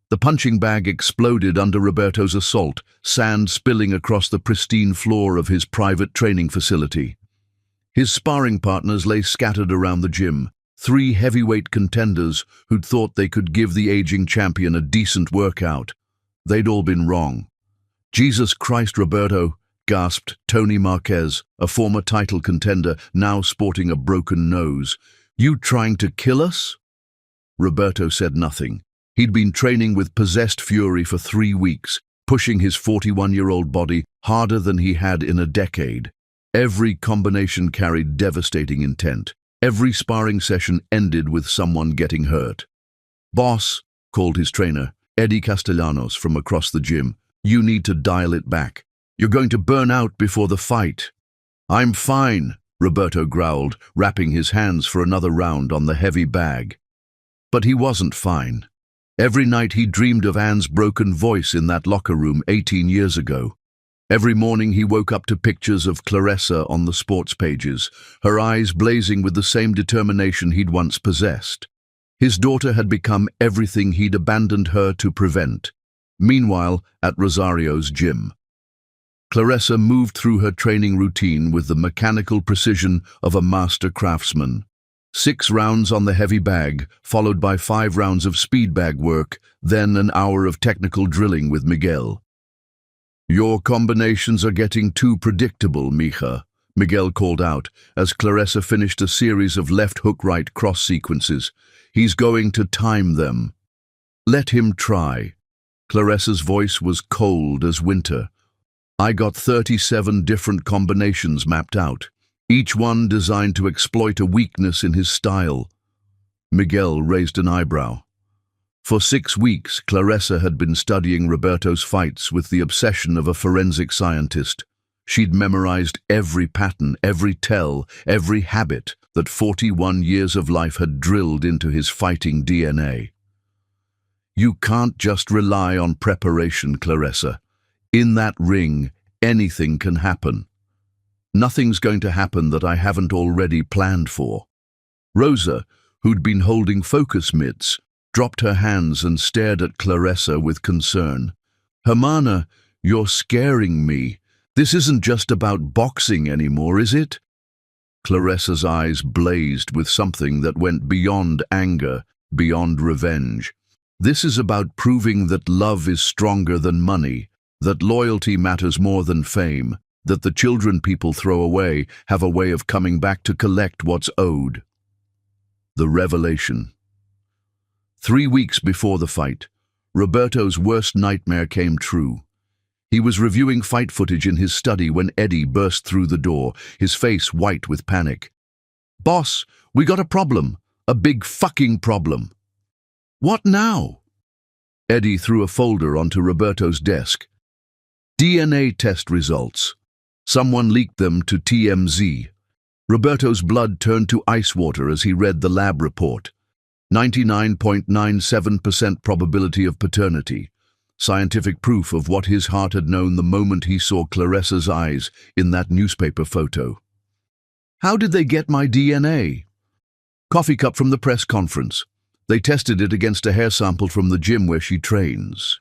The punching bag exploded under Roberto's assault, sand spilling across the pristine floor of his private training facility. His sparring partners lay scattered around the gym, 3 heavyweight contenders who'd thought they could give the aging champion a decent workout. They'd all been wrong. "Jesus Christ, Roberto," gasped Tony Marquez, a former title contender now sporting a broken nose. "You trying to kill us?" Roberto said nothing. He'd been training with possessed fury for 3 weeks, pushing his 41-year-old body harder than he had in a decade. Every combination carried devastating intent. Every sparring session ended with someone getting hurt. "Boss," called his trainer, Eddie Castellanos, from across the gym, "you need to dial it back. You're going to burn out before the fight." "I'm fine," Roberto growled, wrapping his hands for another round on the heavy bag. But he wasn't fine. Every night he dreamed of Anne's broken voice in that locker room 18 years ago. Every morning he woke up to pictures of Claressa on the sports pages, her eyes blazing with the same determination he'd once possessed. His daughter had become everything he'd abandoned her to prevent. Meanwhile, at Rosario's gym, Claressa moved through her training routine with the mechanical precision of a master craftsman. 6 rounds on the heavy bag, followed by 5 rounds of speed bag work, then an hour of technical drilling with Miguel. "Your combinations are getting too predictable, Mija," Miguel called out as Claressa finished a series of left hook-right cross sequences. "He's going to time them." "Let him try." Claressa's voice was cold as winter. "I got 37 different combinations mapped out, each one designed to exploit a weakness in his style." Miguel raised an eyebrow. For 6 weeks, Claressa had been studying Roberto's fights with the obsession of a forensic scientist. She'd memorized every pattern, every tell, every habit that 41 years of life had drilled into his fighting DNA. "You can't just rely on preparation, Claressa. In that ring, anything can happen. Nothing's going to happen that I haven't already planned for." Rosa, who'd been holding focus mitts, dropped her hands and stared at Claressa with concern. "Hermana, you're scaring me. This isn't just about boxing anymore, is it?" Claressa's eyes blazed with something that went beyond anger, beyond revenge. "This is about proving that love is stronger than money, that loyalty matters more than fame, that the children people throw away have a way of coming back to collect what's owed." The revelation. 3 weeks before the fight, Roberto's worst nightmare came true. He was reviewing fight footage in his study when Eddie burst through the door, his face white with panic. "Boss, we got a problem. A big fucking problem." "What now?" Eddie threw a folder onto Roberto's desk. "DNA test results. Someone leaked them to TMZ." Roberto's blood turned to ice water as he read the lab report. 99.97% probability of paternity. Scientific proof of what his heart had known the moment he saw Claressa's eyes in that newspaper photo. "How did they get my DNA?" "Coffee cup from the press conference. They tested it against a hair sample from the gym where she trains."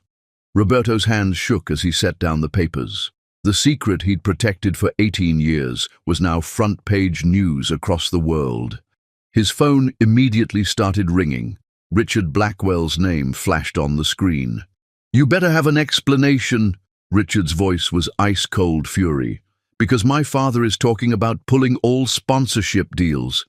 Roberto's hands shook as he set down the papers. The secret he'd protected for 18 years was now front-page news across the world. His phone immediately started ringing. Richard Blackwell's name flashed on the screen. "You better have an explanation." Richard's voice was ice-cold fury. "Because my father is talking about pulling all sponsorship deals."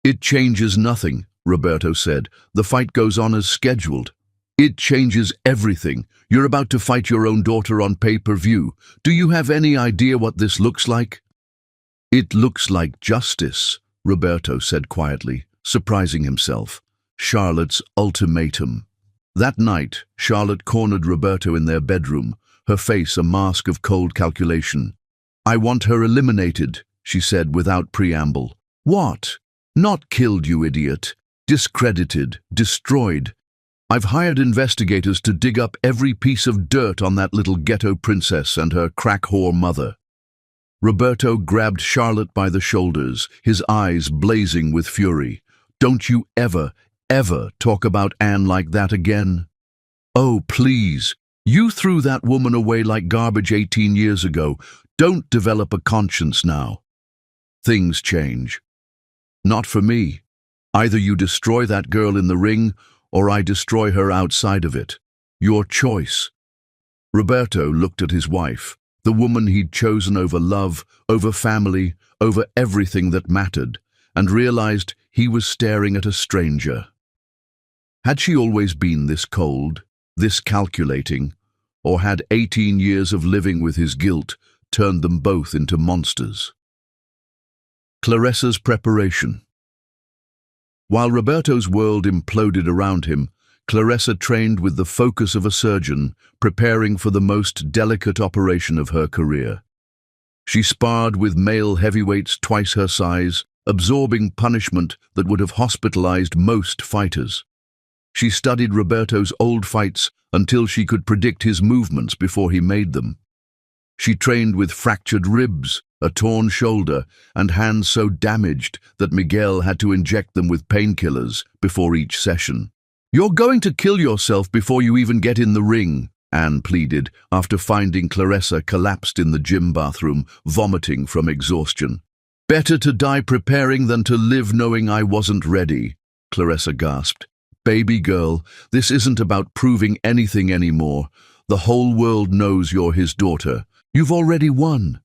"It changes nothing," Roberto said. "The fight goes on as scheduled." It changes everything. You're about to fight your own daughter on pay-per-view. Do you have any idea what this looks like? It looks like justice, Roberto said quietly, surprising himself. Charlotte's ultimatum. That night, Charlotte cornered Roberto in their bedroom, her face a mask of cold calculation. "I want her eliminated," she said without preamble. "What? Not killed, you idiot. Discredited, destroyed. I've hired investigators to dig up every piece of dirt on that little ghetto princess and her crack-whore mother." Roberto grabbed Charlotte by the shoulders, his eyes blazing with fury. "Don't you ever talk about Anne like that again. Oh, please. You threw that woman away like garbage 18 years ago. Don't develop a conscience now. Things change. Not for me. Either you destroy that girl in the ring, or I destroy her outside of it. Your choice." Roberto looked at his wife, the woman he'd chosen over love, over family, over everything that mattered, and realized he was staring at a stranger. Had she always been this cold, this calculating, or had 18 years of living with his guilt turned them both into monsters? Claressa's preparation. While Roberto's world imploded around him, Claressa trained with the focus of a surgeon, preparing for the most delicate operation of her career. She sparred with male heavyweights twice her size, absorbing punishment that would have hospitalized most fighters. She studied Roberto's old fights until she could predict his movements before he made them. She trained with fractured ribs, a torn shoulder, and hands so damaged that Miguel had to inject them with painkillers before each session. "You're going to kill yourself before you even get in the ring," Anne pleaded after finding Claressa collapsed in the gym bathroom, vomiting from exhaustion. "Better to die preparing than to live knowing I wasn't ready," Claressa gasped. "Baby girl, this isn't about proving anything anymore. The whole world knows you're his daughter. You've already won."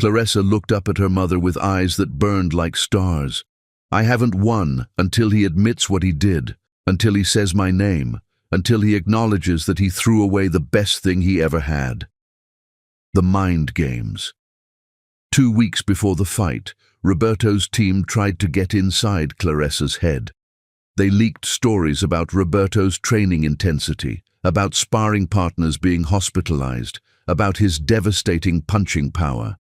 Claressa looked up at her mother with eyes that burned like stars. "I haven't won until he admits what he did, until he says my name, until he acknowledges that he threw away the best thing he ever had." The mind games. 2 weeks before the fight, Roberto's team tried to get inside Claressa's head. They leaked stories about Roberto's training intensity, about sparring partners being hospitalized, about his devastating punching power.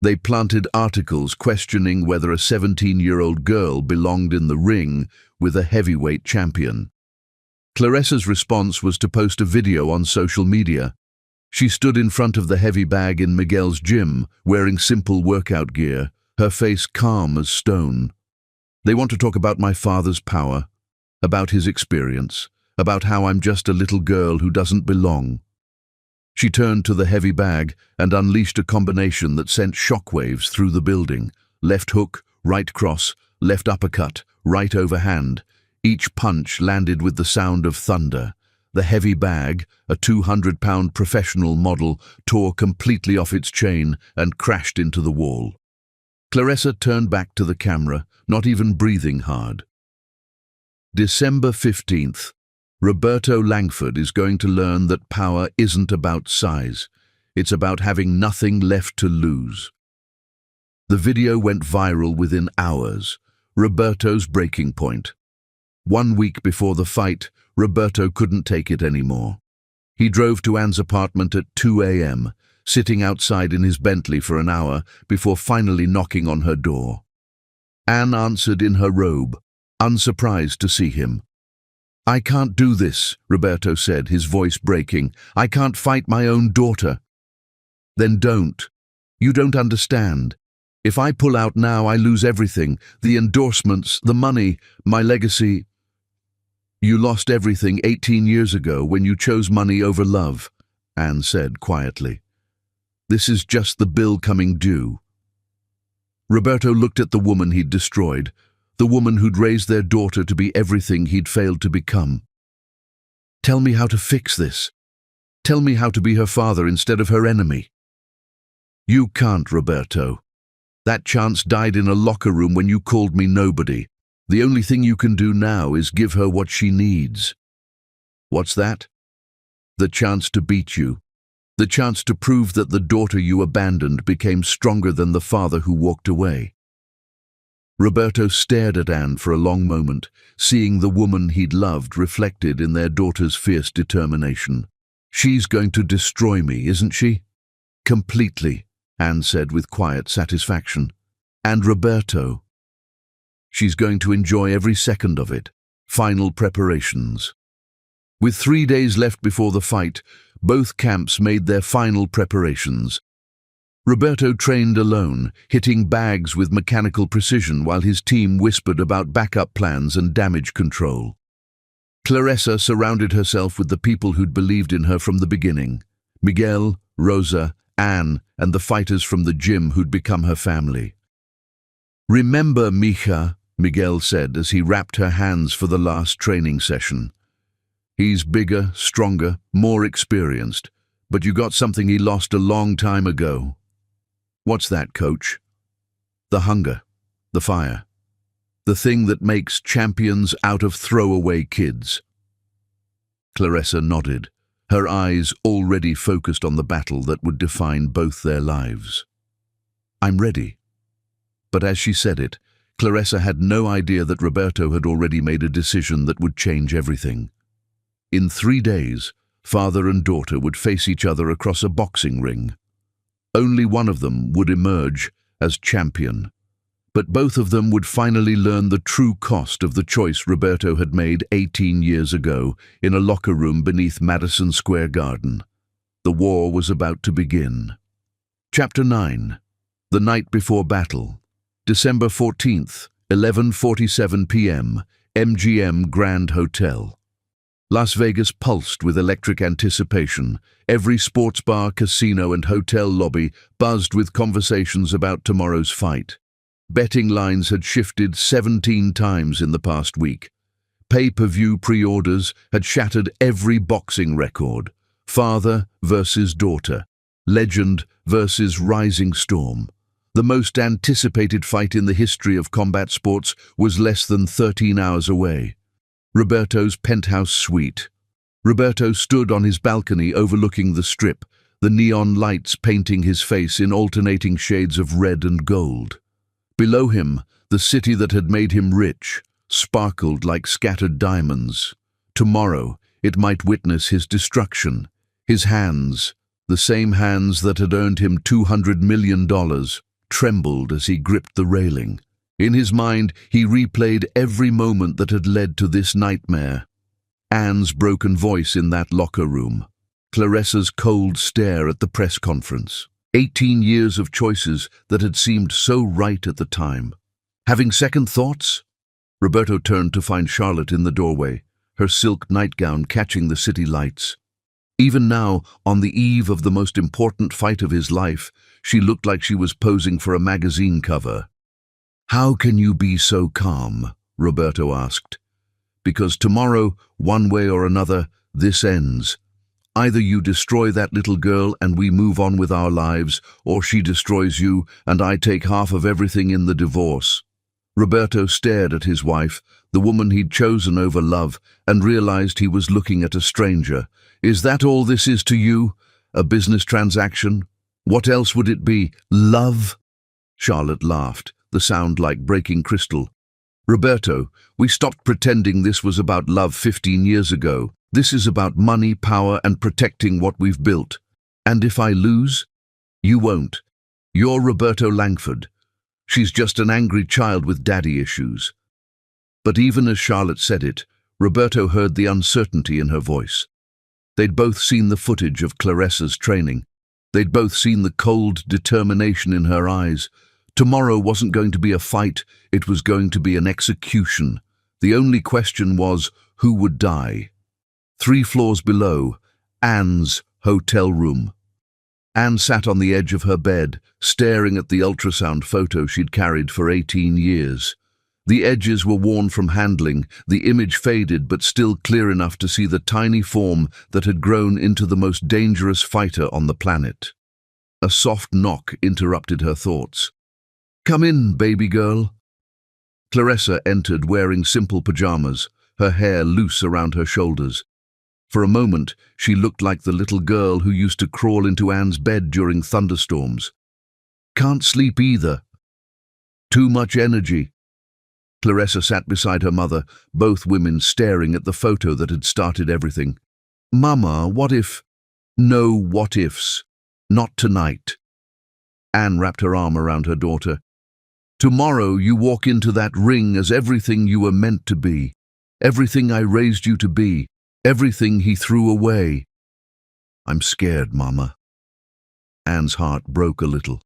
They planted articles questioning whether a 17-year-old girl belonged in the ring with a heavyweight champion. Claressa's response was to post a video on social media. She stood in front of the heavy bag in Miguel's gym, wearing simple workout gear, her face calm as stone. "They want to talk about my father's power, about his experience, about how I'm just a little girl who doesn't belong." She turned to the heavy bag and unleashed a combination that sent shockwaves through the building. Left hook, right cross, left uppercut, right overhand. Each punch landed with the sound of thunder. The heavy bag, a 200-pound professional model, tore completely off its chain and crashed into the wall. Claressa turned back to the camera, not even breathing hard. December 15th. Roberto Langford is going to learn that power isn't about size. It's about having nothing left to lose. The video went viral within hours. Roberto's breaking point. 1 week before the fight, Roberto couldn't take it anymore. He drove to Anne's apartment at 2 a.m., sitting outside in his Bentley for an hour before finally knocking on her door. Anne answered in her robe, unsurprised to see him. "I can't do this," Roberto said, his voice breaking. "I can't fight my own daughter." "Then don't. You don't understand. If I pull out now, I lose everything. The endorsements, the money, my legacy." "You lost everything 18 years ago when you chose money over love," Anne said quietly. "This is just the bill coming due." Roberto looked at the woman he'd destroyed, the woman who'd raised their daughter to be everything he'd failed to become. "Tell me how to fix this. Tell me how to be her father instead of her enemy." "You can't, Roberto. That chance died in a locker room when you called me nobody. The only thing you can do now is give her what she needs." What's that? The chance to beat you. The chance to prove that the daughter you abandoned became stronger than the father who walked away. Roberto stared at Anne for a long moment, seeing the woman he'd loved reflected in their daughter's fierce determination. She's going to destroy me, isn't she? Completely, Anne said with quiet satisfaction. And Roberto? She's going to enjoy every second of it. Final preparations. With 3 days left before the fight, both camps made their final preparations. Roberto trained alone, hitting bags with mechanical precision while his team whispered about backup plans and damage control. Claressa surrounded herself with the people who'd believed in her from the beginning. Miguel, Rosa, Anne, and the fighters from the gym who'd become her family. "Remember, Mija," Miguel said as he wrapped her hands for the last training session. "He's bigger, stronger, more experienced, but you got something he lost a long time ago." "What's that, coach?" "The hunger, the fire, the thing that makes champions out of throwaway kids." Claressa nodded, her eyes already focused on the battle that would define both their lives. "I'm ready." But as she said it, Claressa had no idea that Roberto had already made a decision that would change everything. In 3 days, father and daughter would face each other across a boxing ring. Only one of them would emerge as champion, but both of them would finally learn the true cost of the choice Roberto had made 18 years ago in a locker room beneath Madison Square Garden. The war was about to begin. Chapter 9. The Night Before Battle. December 14th, 11:47 p.m., MGM Grand Hotel. Las Vegas pulsed with electric anticipation. Every sports bar, casino, and hotel lobby buzzed with conversations about tomorrow's fight. Betting lines had shifted 17 times in the past week. Pay-per-view pre-orders had shattered every boxing record. Father versus daughter. Legend versus rising storm. The most anticipated fight in the history of combat sports was less than 13 hours away. Roberto's penthouse suite. Roberto stood on his balcony overlooking the strip, the neon lights painting his face in alternating shades of red and gold. Below him, the city that had made him rich, sparkled like scattered diamonds. Tomorrow, it might witness his destruction. His hands, the same hands that had earned him $200 million, trembled as he gripped the railing. In his mind, he replayed every moment that had led to this nightmare. Anne's broken voice in that locker room. Claressa's cold stare at the press conference. 18 years of choices that had seemed so right at the time. Having second thoughts? Roberto turned to find Charlotte in the doorway, her silk nightgown catching the city lights. Even now, on the eve of the most important fight of his life, she looked like she was posing for a magazine cover. "How can you be so calm?" Roberto asked. "Because tomorrow, one way or another, this ends. Either you destroy that little girl and we move on with our lives, or she destroys you and I take half of everything in the divorce." Roberto stared at his wife, the woman he'd chosen over love, and realized he was looking at a stranger. "Is that all this is to you? A business transaction? What else would it be? Love?" Charlotte laughed, the sound like breaking crystal. "Roberto, we stopped pretending this was about love 15 years ago. This is about money, power, and protecting what we've built. And if I lose? You won't. You're Roberto Langford. She's just an angry child with daddy issues." But even as Charlotte said it, Roberto heard the uncertainty in her voice. They'd both seen the footage of Claressa's training. They'd both seen the cold determination in her eyes. Tomorrow wasn't going to be a fight, it was going to be an execution. The only question was, who would die? 3 floors below, Anne's hotel room. Anne sat on the edge of her bed, staring at the ultrasound photo she'd carried for 18 years. The edges were worn from handling, the image faded but still clear enough to see the tiny form that had grown into the most dangerous fighter on the planet. A soft knock interrupted her thoughts. "Come in, baby girl." Claressa entered wearing simple pajamas, her hair loose around her shoulders. For a moment, she looked like the little girl who used to crawl into Anne's bed during thunderstorms. Can't sleep either. Too much energy. Clarissa sat beside her mother, both women staring at the photo that had started everything. Mama, what if? No what ifs. Not tonight. Anne wrapped her arm around her daughter. Tomorrow you walk into that ring as everything you were meant to be, everything I raised you to be, everything he threw away. I'm scared, Mama. Anne's heart broke a little.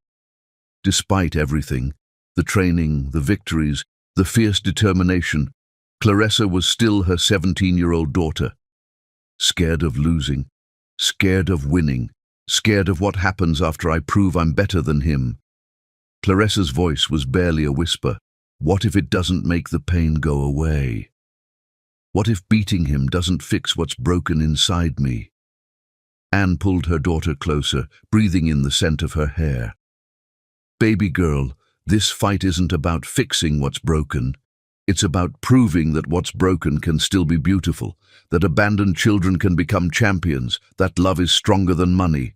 Despite everything, the training, the victories, the fierce determination, Clarissa was still her 17-year-old daughter. Scared of losing, scared of winning, scared of what happens after I prove I'm better than him. Clarissa's voice was barely a whisper. What if it doesn't make the pain go away? What if beating him doesn't fix what's broken inside me? Anne pulled her daughter closer, breathing in the scent of her hair. Baby girl, this fight isn't about fixing what's broken. It's about proving that what's broken can still be beautiful, that abandoned children can become champions, that love is stronger than money.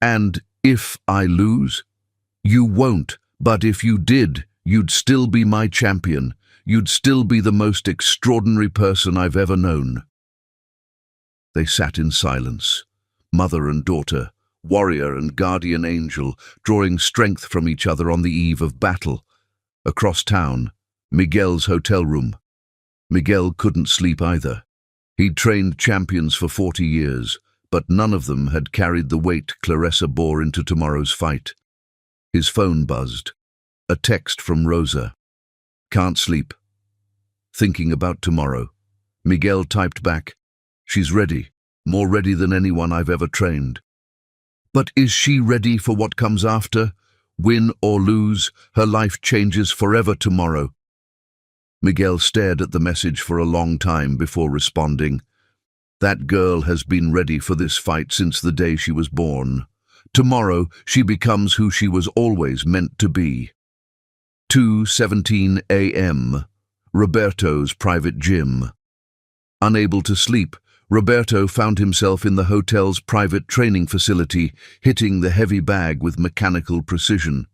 And if I lose? You won't, but if you did, you'd still be my champion. You'd still be the most extraordinary person I've ever known. They sat in silence, mother and daughter, warrior and guardian angel, drawing strength from each other on the eve of battle. Across town, Miguel's hotel room. Miguel couldn't sleep either. He'd trained champions for 40 years, but none of them had carried the weight Clarissa bore into tomorrow's fight. His phone buzzed. A text from Rosa. Can't sleep. Thinking about tomorrow. Miguel typed back, she's ready, more ready than anyone I've ever trained. But is she ready for what comes after? Win or lose, her life changes forever tomorrow. Miguel stared at the message for a long time before responding. That girl has been ready for this fight since the day she was born. Tomorrow, she becomes who she was always meant to be. 2:17 a.m. Roberto's private gym. Unable to sleep, Roberto found himself in the hotel's private training facility, hitting the heavy bag with mechanical precision.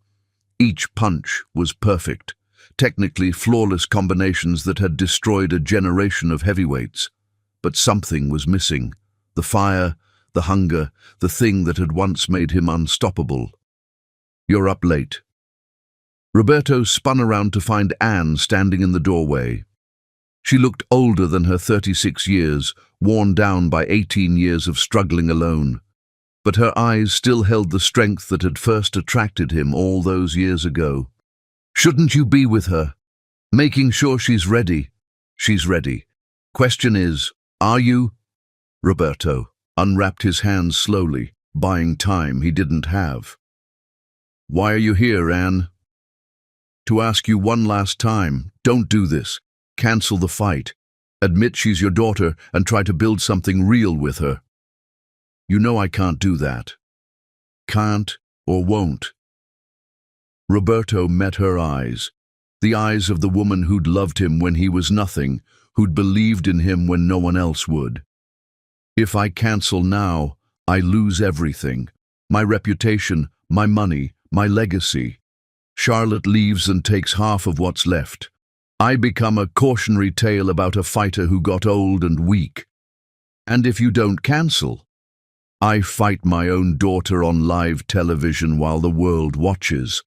Each punch was perfect, technically flawless combinations that had destroyed a generation of heavyweights. But something was missing. The fire, the hunger, the thing that had once made him unstoppable. You're up late. Roberto spun around to find Anne standing in the doorway. She looked older than her 36 years, worn down by 18 years of struggling alone. But her eyes still held the strength that had first attracted him all those years ago. Shouldn't you be with her? Making sure she's ready. She's ready. Question is, are you? Roberto unwrapped his hands slowly, buying time he didn't have. Why are you here, Anne? To ask you one last time, don't do this. Cancel the fight. Admit she's your daughter and try to build something real with her. You know I can't do that. Can't or won't. Roberto met her eyes, the eyes of the woman who'd loved him when he was nothing, who'd believed in him when no one else would. If I cancel now, I lose everything. My reputation, my money, my legacy. Charlotte leaves and takes half of what's left. I become a cautionary tale about a fighter who got old and weak. And if you don't cancel, I fight my own daughter on live television while the world watches.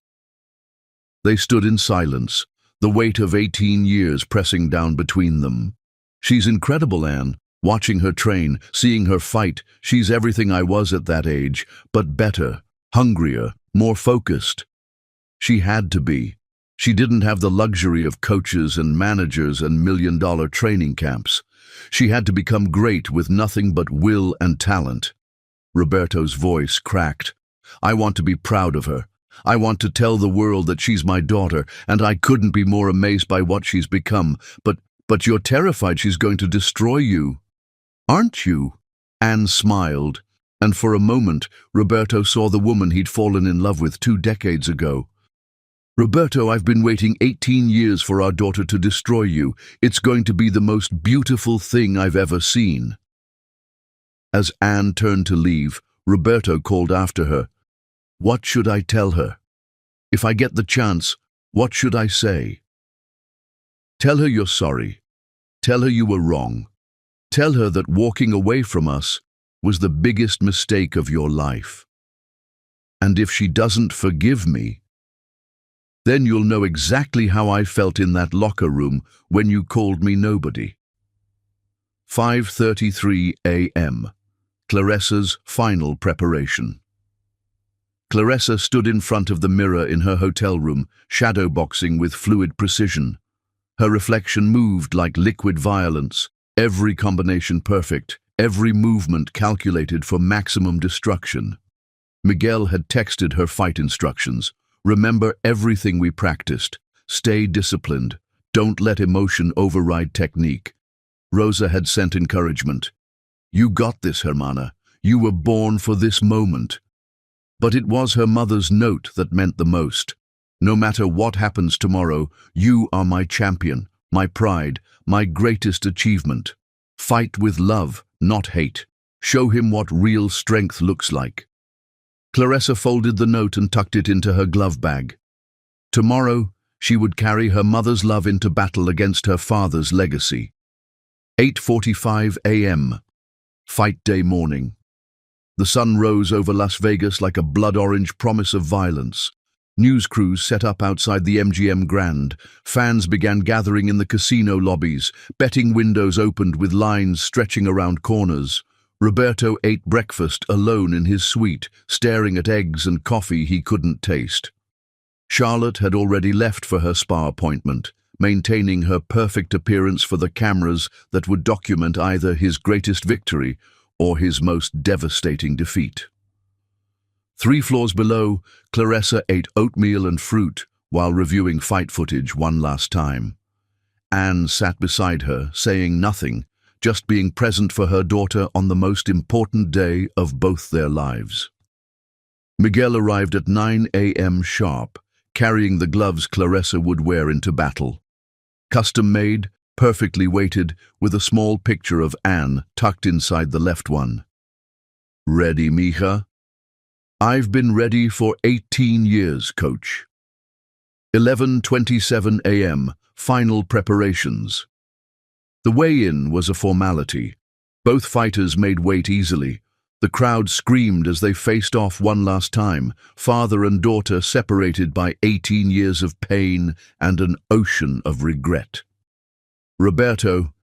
They stood in silence, the weight of 18 years pressing down between them. She's incredible, Anne. Watching her train, seeing her fight, she's everything I was at that age, but better, hungrier, more focused. She had to be. She didn't have the luxury of coaches and managers and million-dollar training camps. She had to become great with nothing but will and talent. Roberto's voice cracked. I want to be proud of her. I want to tell the world that she's my daughter, and I couldn't be more amazed by what she's become. But you're terrified she's going to destroy you. Aren't you? Anne smiled, and for a moment, Roberto saw the woman he'd fallen in love with 2 decades ago. Roberto, I've been waiting 18 years for our daughter to destroy you. It's going to be the most beautiful thing I've ever seen. As Anne turned to leave, Roberto called after her. "What should I tell her? If I get the chance, what should I say?" "Tell her you're sorry. Tell her you were wrong. Tell her that walking away from us was the biggest mistake of your life. And if she doesn't forgive me, then you'll know exactly how I felt in that locker room when you called me nobody." 5:33 a.m. Claressa's final preparation. Claressa stood in front of the mirror in her hotel room, shadowboxing with fluid precision. Her reflection moved like liquid violence, every combination perfect, every movement calculated for maximum destruction. Miguel had texted her fight instructions. "Remember everything we practiced. Stay disciplined. Don't let emotion override technique." Rosa had sent encouragement. "You got this, Hermana. You were born for this moment." But it was her mother's note that meant the most. "No matter what happens tomorrow, you are my champion, my pride, my greatest achievement. Fight with love, not hate. Show him what real strength looks like." Claressa folded the note and tucked it into her glove bag. Tomorrow, she would carry her mother's love into battle against her father's legacy. 8:45 a.m. Fight day morning. The sun rose over Las Vegas like a blood-orange promise of violence. News crews set up outside the MGM Grand. Fans began gathering in the casino lobbies. Betting windows opened with lines stretching around corners. Roberto ate breakfast alone in his suite, staring at eggs and coffee he couldn't taste. Charlotte had already left for her spa appointment, maintaining her perfect appearance for the cameras that would document either his greatest victory or his most devastating defeat. 3 floors below, Claressa ate oatmeal and fruit while reviewing fight footage one last time. Anne sat beside her, saying nothing, just being present for her daughter on the most important day of both their lives. Miguel arrived at 9 a.m. sharp, carrying the gloves Claressa would wear into battle. Custom-made, perfectly weighted, with a small picture of Anne tucked inside the left one. "Ready, mija?" "I've been ready for 18 years, coach." 11:27 a.m. Final preparations. The weigh-in was a formality. Both fighters made weight easily. The crowd screamed as they faced off one last time, father and daughter separated by 18 years of pain and an ocean of regret. Roberto,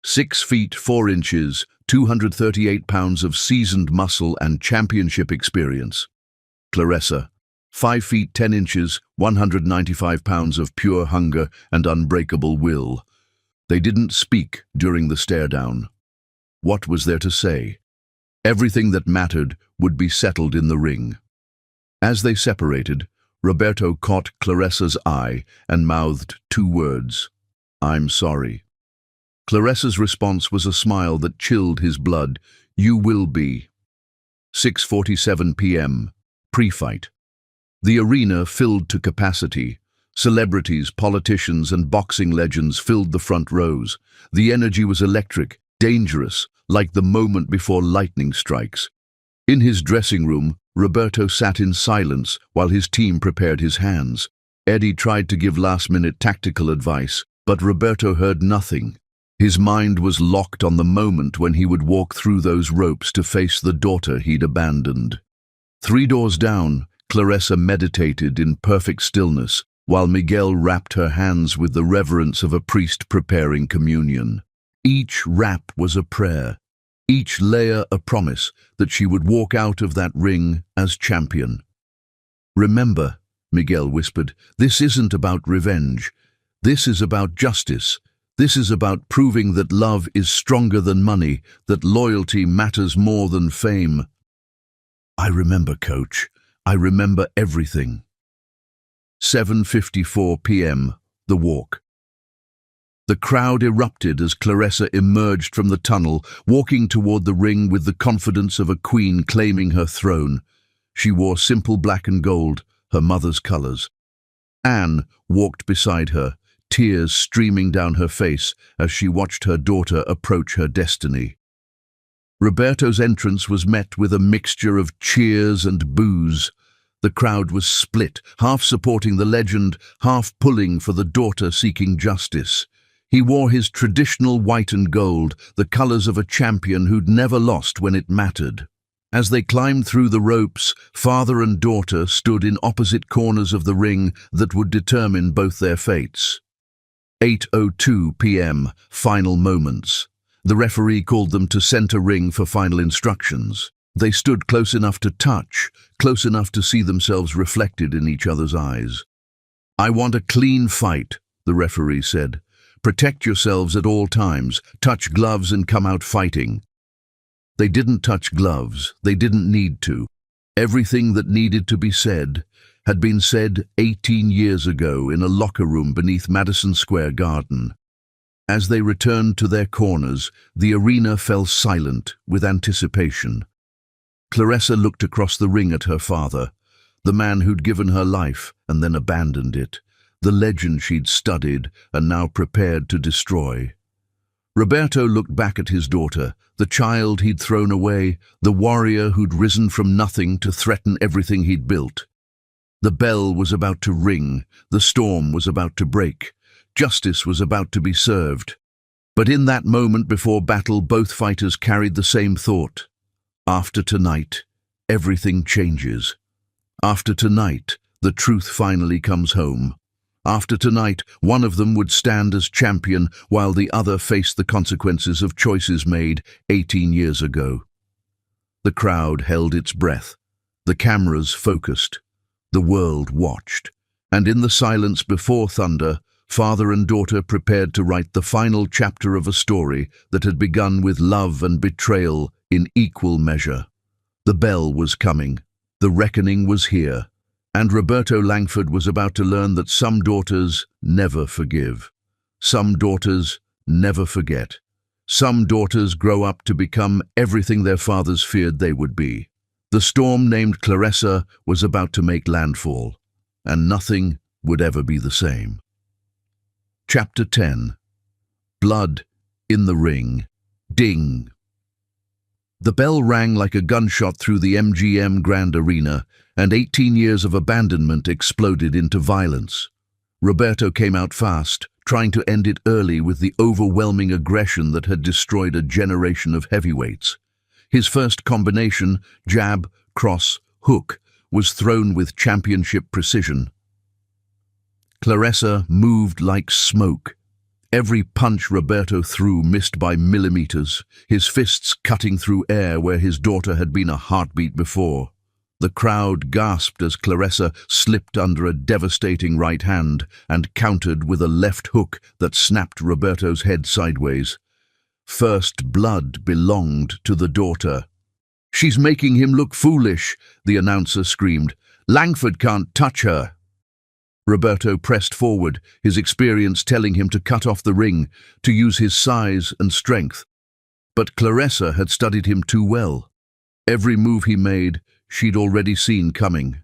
6 feet 4 inches, 238 pounds of seasoned muscle and championship experience. Claressa, 5 feet 10 inches, 195 pounds of pure hunger and unbreakable will. They didn't speak during the stare-down. What was there to say? Everything that mattered would be settled in the ring. As they separated, Roberto caught Claressa's eye and mouthed 2 words: "I'm sorry." Claressa's response was a smile that chilled his blood. "You will be." 6:47 p.m. Pre-fight. The arena filled to capacity. Celebrities, politicians, and boxing legends filled the front rows. The energy was electric, dangerous, like the moment before lightning strikes. In his dressing room, Roberto sat in silence while his team prepared his hands. Eddie tried to give last-minute tactical advice, but Roberto heard nothing. His mind was locked on the moment when he would walk through those ropes to face the daughter he'd abandoned. 3 doors down, Claressa meditated in perfect stillness, while Miguel wrapped her hands with the reverence of a priest preparing communion. Each wrap was a prayer, each layer a promise that she would walk out of that ring as champion. "Remember," Miguel whispered, "this isn't about revenge. This is about justice. This is about proving that love is stronger than money, that loyalty matters more than fame." "I remember, coach. I remember everything." 7:54 p.m. The walk. The crowd erupted as Claressa emerged from the tunnel, walking toward the ring with the confidence of a queen claiming her throne. She wore simple black and gold, her mother's colors. Anne walked beside her, tears streaming down her face as she watched her daughter approach her destiny. Roberto's entrance was met with a mixture of cheers and boos. The crowd was split, half supporting the legend, half pulling for the daughter seeking justice. He wore his traditional white and gold, the colors of a champion who'd never lost when it mattered. As they climbed through the ropes, father and daughter stood in opposite corners of the ring that would determine both their fates. 8:02 p.m. Final moments. The referee called them to center ring for final instructions. They stood close enough to touch, close enough to see themselves reflected in each other's eyes. "I want a clean fight," the referee said. "Protect yourselves at all times. Touch gloves and come out fighting." They didn't touch gloves. They didn't need to. Everything that needed to be said had been said 18 years ago in a locker room beneath Madison Square Garden. As they returned to their corners, the arena fell silent with anticipation. Claressa looked across the ring at her father, the man who'd given her life and then abandoned it, the legend she'd studied and now prepared to destroy. Roberto looked back at his daughter, the child he'd thrown away, the warrior who'd risen from nothing to threaten everything he'd built. The bell was about to ring, the storm was about to break. Justice was about to be served. But in that moment before battle, both fighters carried the same thought. After tonight, everything changes. After tonight, the truth finally comes home. After tonight, one of them would stand as champion while the other faced the consequences of choices made 18 years ago. The crowd held its breath. The cameras focused. The world watched. And in the silence before thunder, father and daughter prepared to write the final chapter of a story that had begun with love and betrayal in equal measure. The bell was coming. The reckoning was here. And Roberto Langford was about to learn that some daughters never forgive. Some daughters never forget. Some daughters grow up to become everything their fathers feared they would be. The storm named Claressa was about to make landfall, and nothing would ever be the same. Chapter 10. Blood in the ring. Ding. The bell rang like a gunshot through the MGM Grand Arena, and 18 years of abandonment exploded into violence. Roberto came out fast, trying to end it early with the overwhelming aggression that had destroyed a generation of heavyweights. His first combination, jab, cross, hook, was thrown with championship precision. Claressa moved like smoke. Every punch Roberto threw missed by millimeters, his fists cutting through air where his daughter had been a heartbeat before. The crowd gasped as Claressa slipped under a devastating right hand and countered with a left hook that snapped Roberto's head sideways. First blood belonged to the daughter. "She's making him look foolish," the announcer screamed. "Langford can't touch her." Roberto pressed forward, his experience telling him to cut off the ring, to use his size and strength. But Claressa had studied him too well. Every move he made, she'd already seen coming.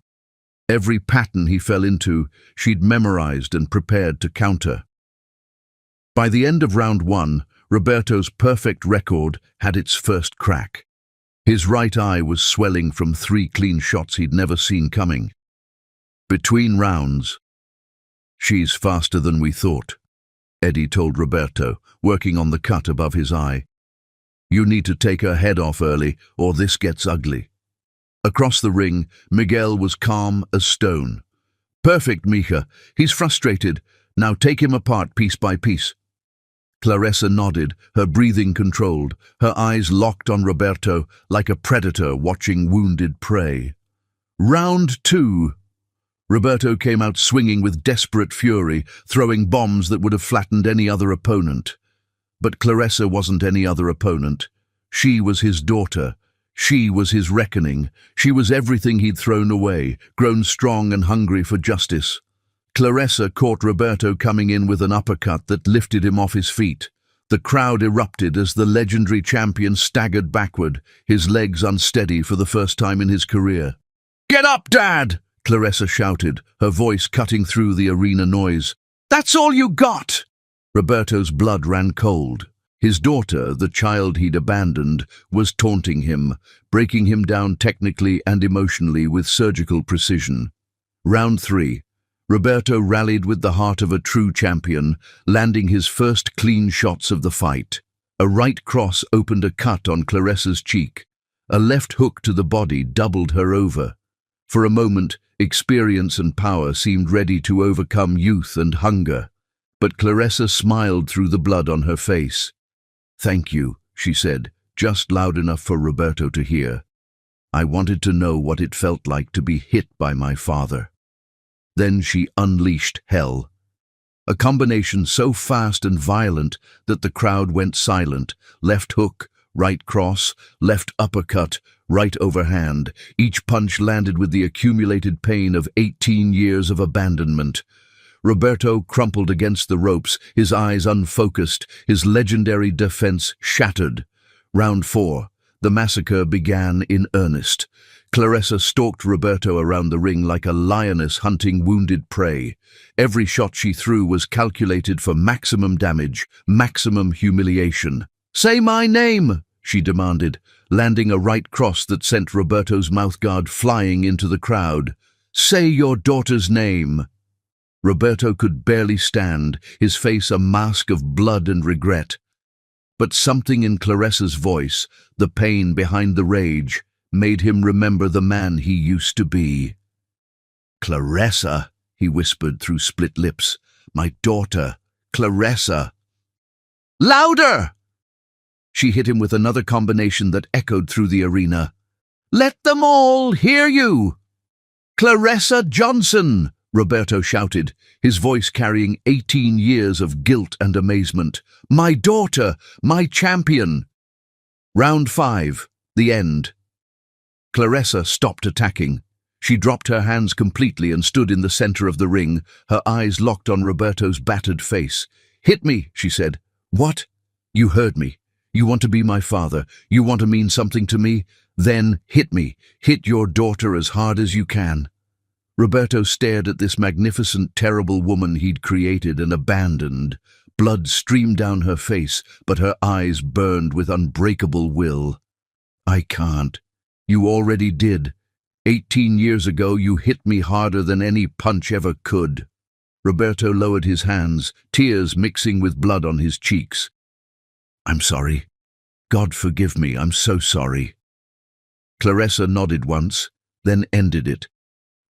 Every pattern he fell into, she'd memorized and prepared to counter. By the end of round 1, Roberto's perfect record had its first crack. His right eye was swelling from 3 clean shots he'd never seen coming. Between rounds, "She's faster than we thought," Eddie told Roberto, working on the cut above his eye. "You need to take her head off early, or this gets ugly." Across the ring, Miguel was calm as stone. "Perfect, Mija. He's frustrated. Now take him apart piece by piece." Claressa nodded, her breathing controlled, her eyes locked on Roberto like a predator watching wounded prey. Round 2. Roberto came out swinging with desperate fury, throwing bombs that would have flattened any other opponent. But Claressa wasn't any other opponent. She was his daughter. She was his reckoning. She was everything he'd thrown away, grown strong and hungry for justice. Claressa caught Roberto coming in with an uppercut that lifted him off his feet. The crowd erupted as the legendary champion staggered backward, his legs unsteady for the first time in his career. "Get up, Dad!" Claressa shouted, her voice cutting through the arena noise. "That's all you got!" Roberto's blood ran cold. His daughter, the child he'd abandoned, was taunting him, breaking him down technically and emotionally with surgical precision. Round 3. Roberto rallied with the heart of a true champion, landing his first clean shots of the fight. A right cross opened a cut on Claressa's cheek. A left hook to the body doubled her over. For a moment, experience and power seemed ready to overcome youth and hunger. But Claressa smiled through the blood on her face. "Thank you," she said, just loud enough for Roberto to hear. "I wanted to know what it felt like to be hit by my father." Then she unleashed hell. A combination so fast and violent that the crowd went silent. Left hook, right cross, left uppercut, right overhand. Each punch landed with the accumulated pain of 18 years of abandonment. Roberto crumpled against the ropes, his eyes unfocused, his legendary defense shattered. Round 4. The massacre began in earnest. Claressa stalked Roberto around the ring like a lioness hunting wounded prey. Every shot she threw was calculated for maximum damage, maximum humiliation. "Say my name," she demanded, landing a right cross that sent Roberto's mouthguard flying into the crowd. "Say your daughter's name." Roberto could barely stand, his face a mask of blood and regret. But something in Claressa's voice, the pain behind the rage, made him remember the man he used to be. "Claressa," he whispered through split lips. "My daughter, Claressa." "Louder!" She hit him with another combination that echoed through the arena. "Let them all hear you!" "Claressa Johnson!" Roberto shouted, his voice carrying 18 years of guilt and amazement. "My daughter, my champion!" Round 5. The end. Claressa stopped attacking. She dropped her hands completely and stood in the center of the ring, her eyes locked on Roberto's battered face. "Hit me," she said. "What? You heard me. You want to be my father. You want to mean something to me? Then hit me. Hit your daughter as hard as you can." Roberto stared at this magnificent, terrible woman he'd created and abandoned. Blood streamed down her face, but her eyes burned with unbreakable will. "I can't. You already did. 18 years ago you hit me harder than any punch ever could." Roberto lowered his hands, tears mixing with blood on his cheeks. "I'm sorry. God forgive me, I'm so sorry." Claressa nodded once, then ended it.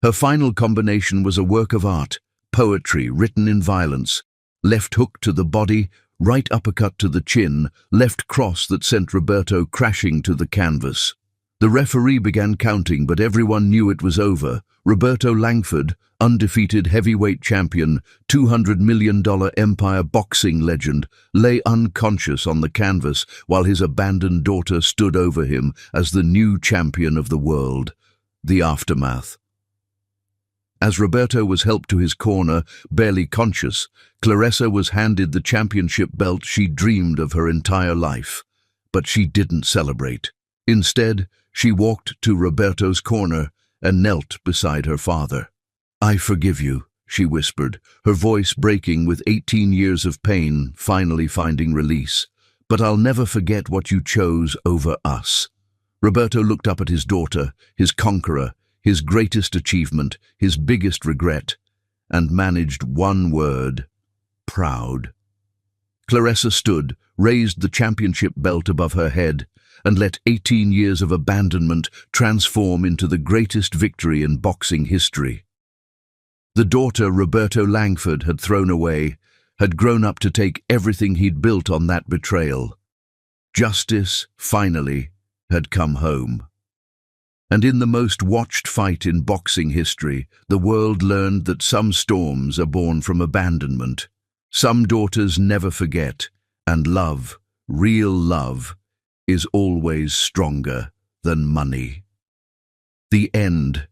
Her final combination was a work of art, poetry written in violence. Left hook to the body, right uppercut to the chin, left cross that sent Roberto crashing to the canvas. The referee began counting, but everyone knew it was over. Roberto Langford, undefeated heavyweight champion, $200 million Empire boxing legend, lay unconscious on the canvas while his abandoned daughter stood over him as the new champion of the world. The aftermath. As Roberto was helped to his corner, barely conscious, Claressa was handed the championship belt she dreamed of her entire life. But she didn't celebrate. Instead, she walked to Roberto's corner and knelt beside her father. "I forgive you," she whispered, her voice breaking with 18 years of pain finally finding release. "But I'll never forget what you chose over us." Roberto looked up at his daughter, his conqueror, his greatest achievement, his biggest regret, and managed one word: proud. Claressa stood, raised the championship belt above her head, and let 18 years of abandonment transform into the greatest victory in boxing history. The daughter Roberto Langford had thrown away, had grown up to take everything he'd built on that betrayal. Justice, finally, had come home. And in the most watched fight in boxing history, the world learned that some storms are born from abandonment. Some daughters never forget, and love, real love, is always stronger than money. The end.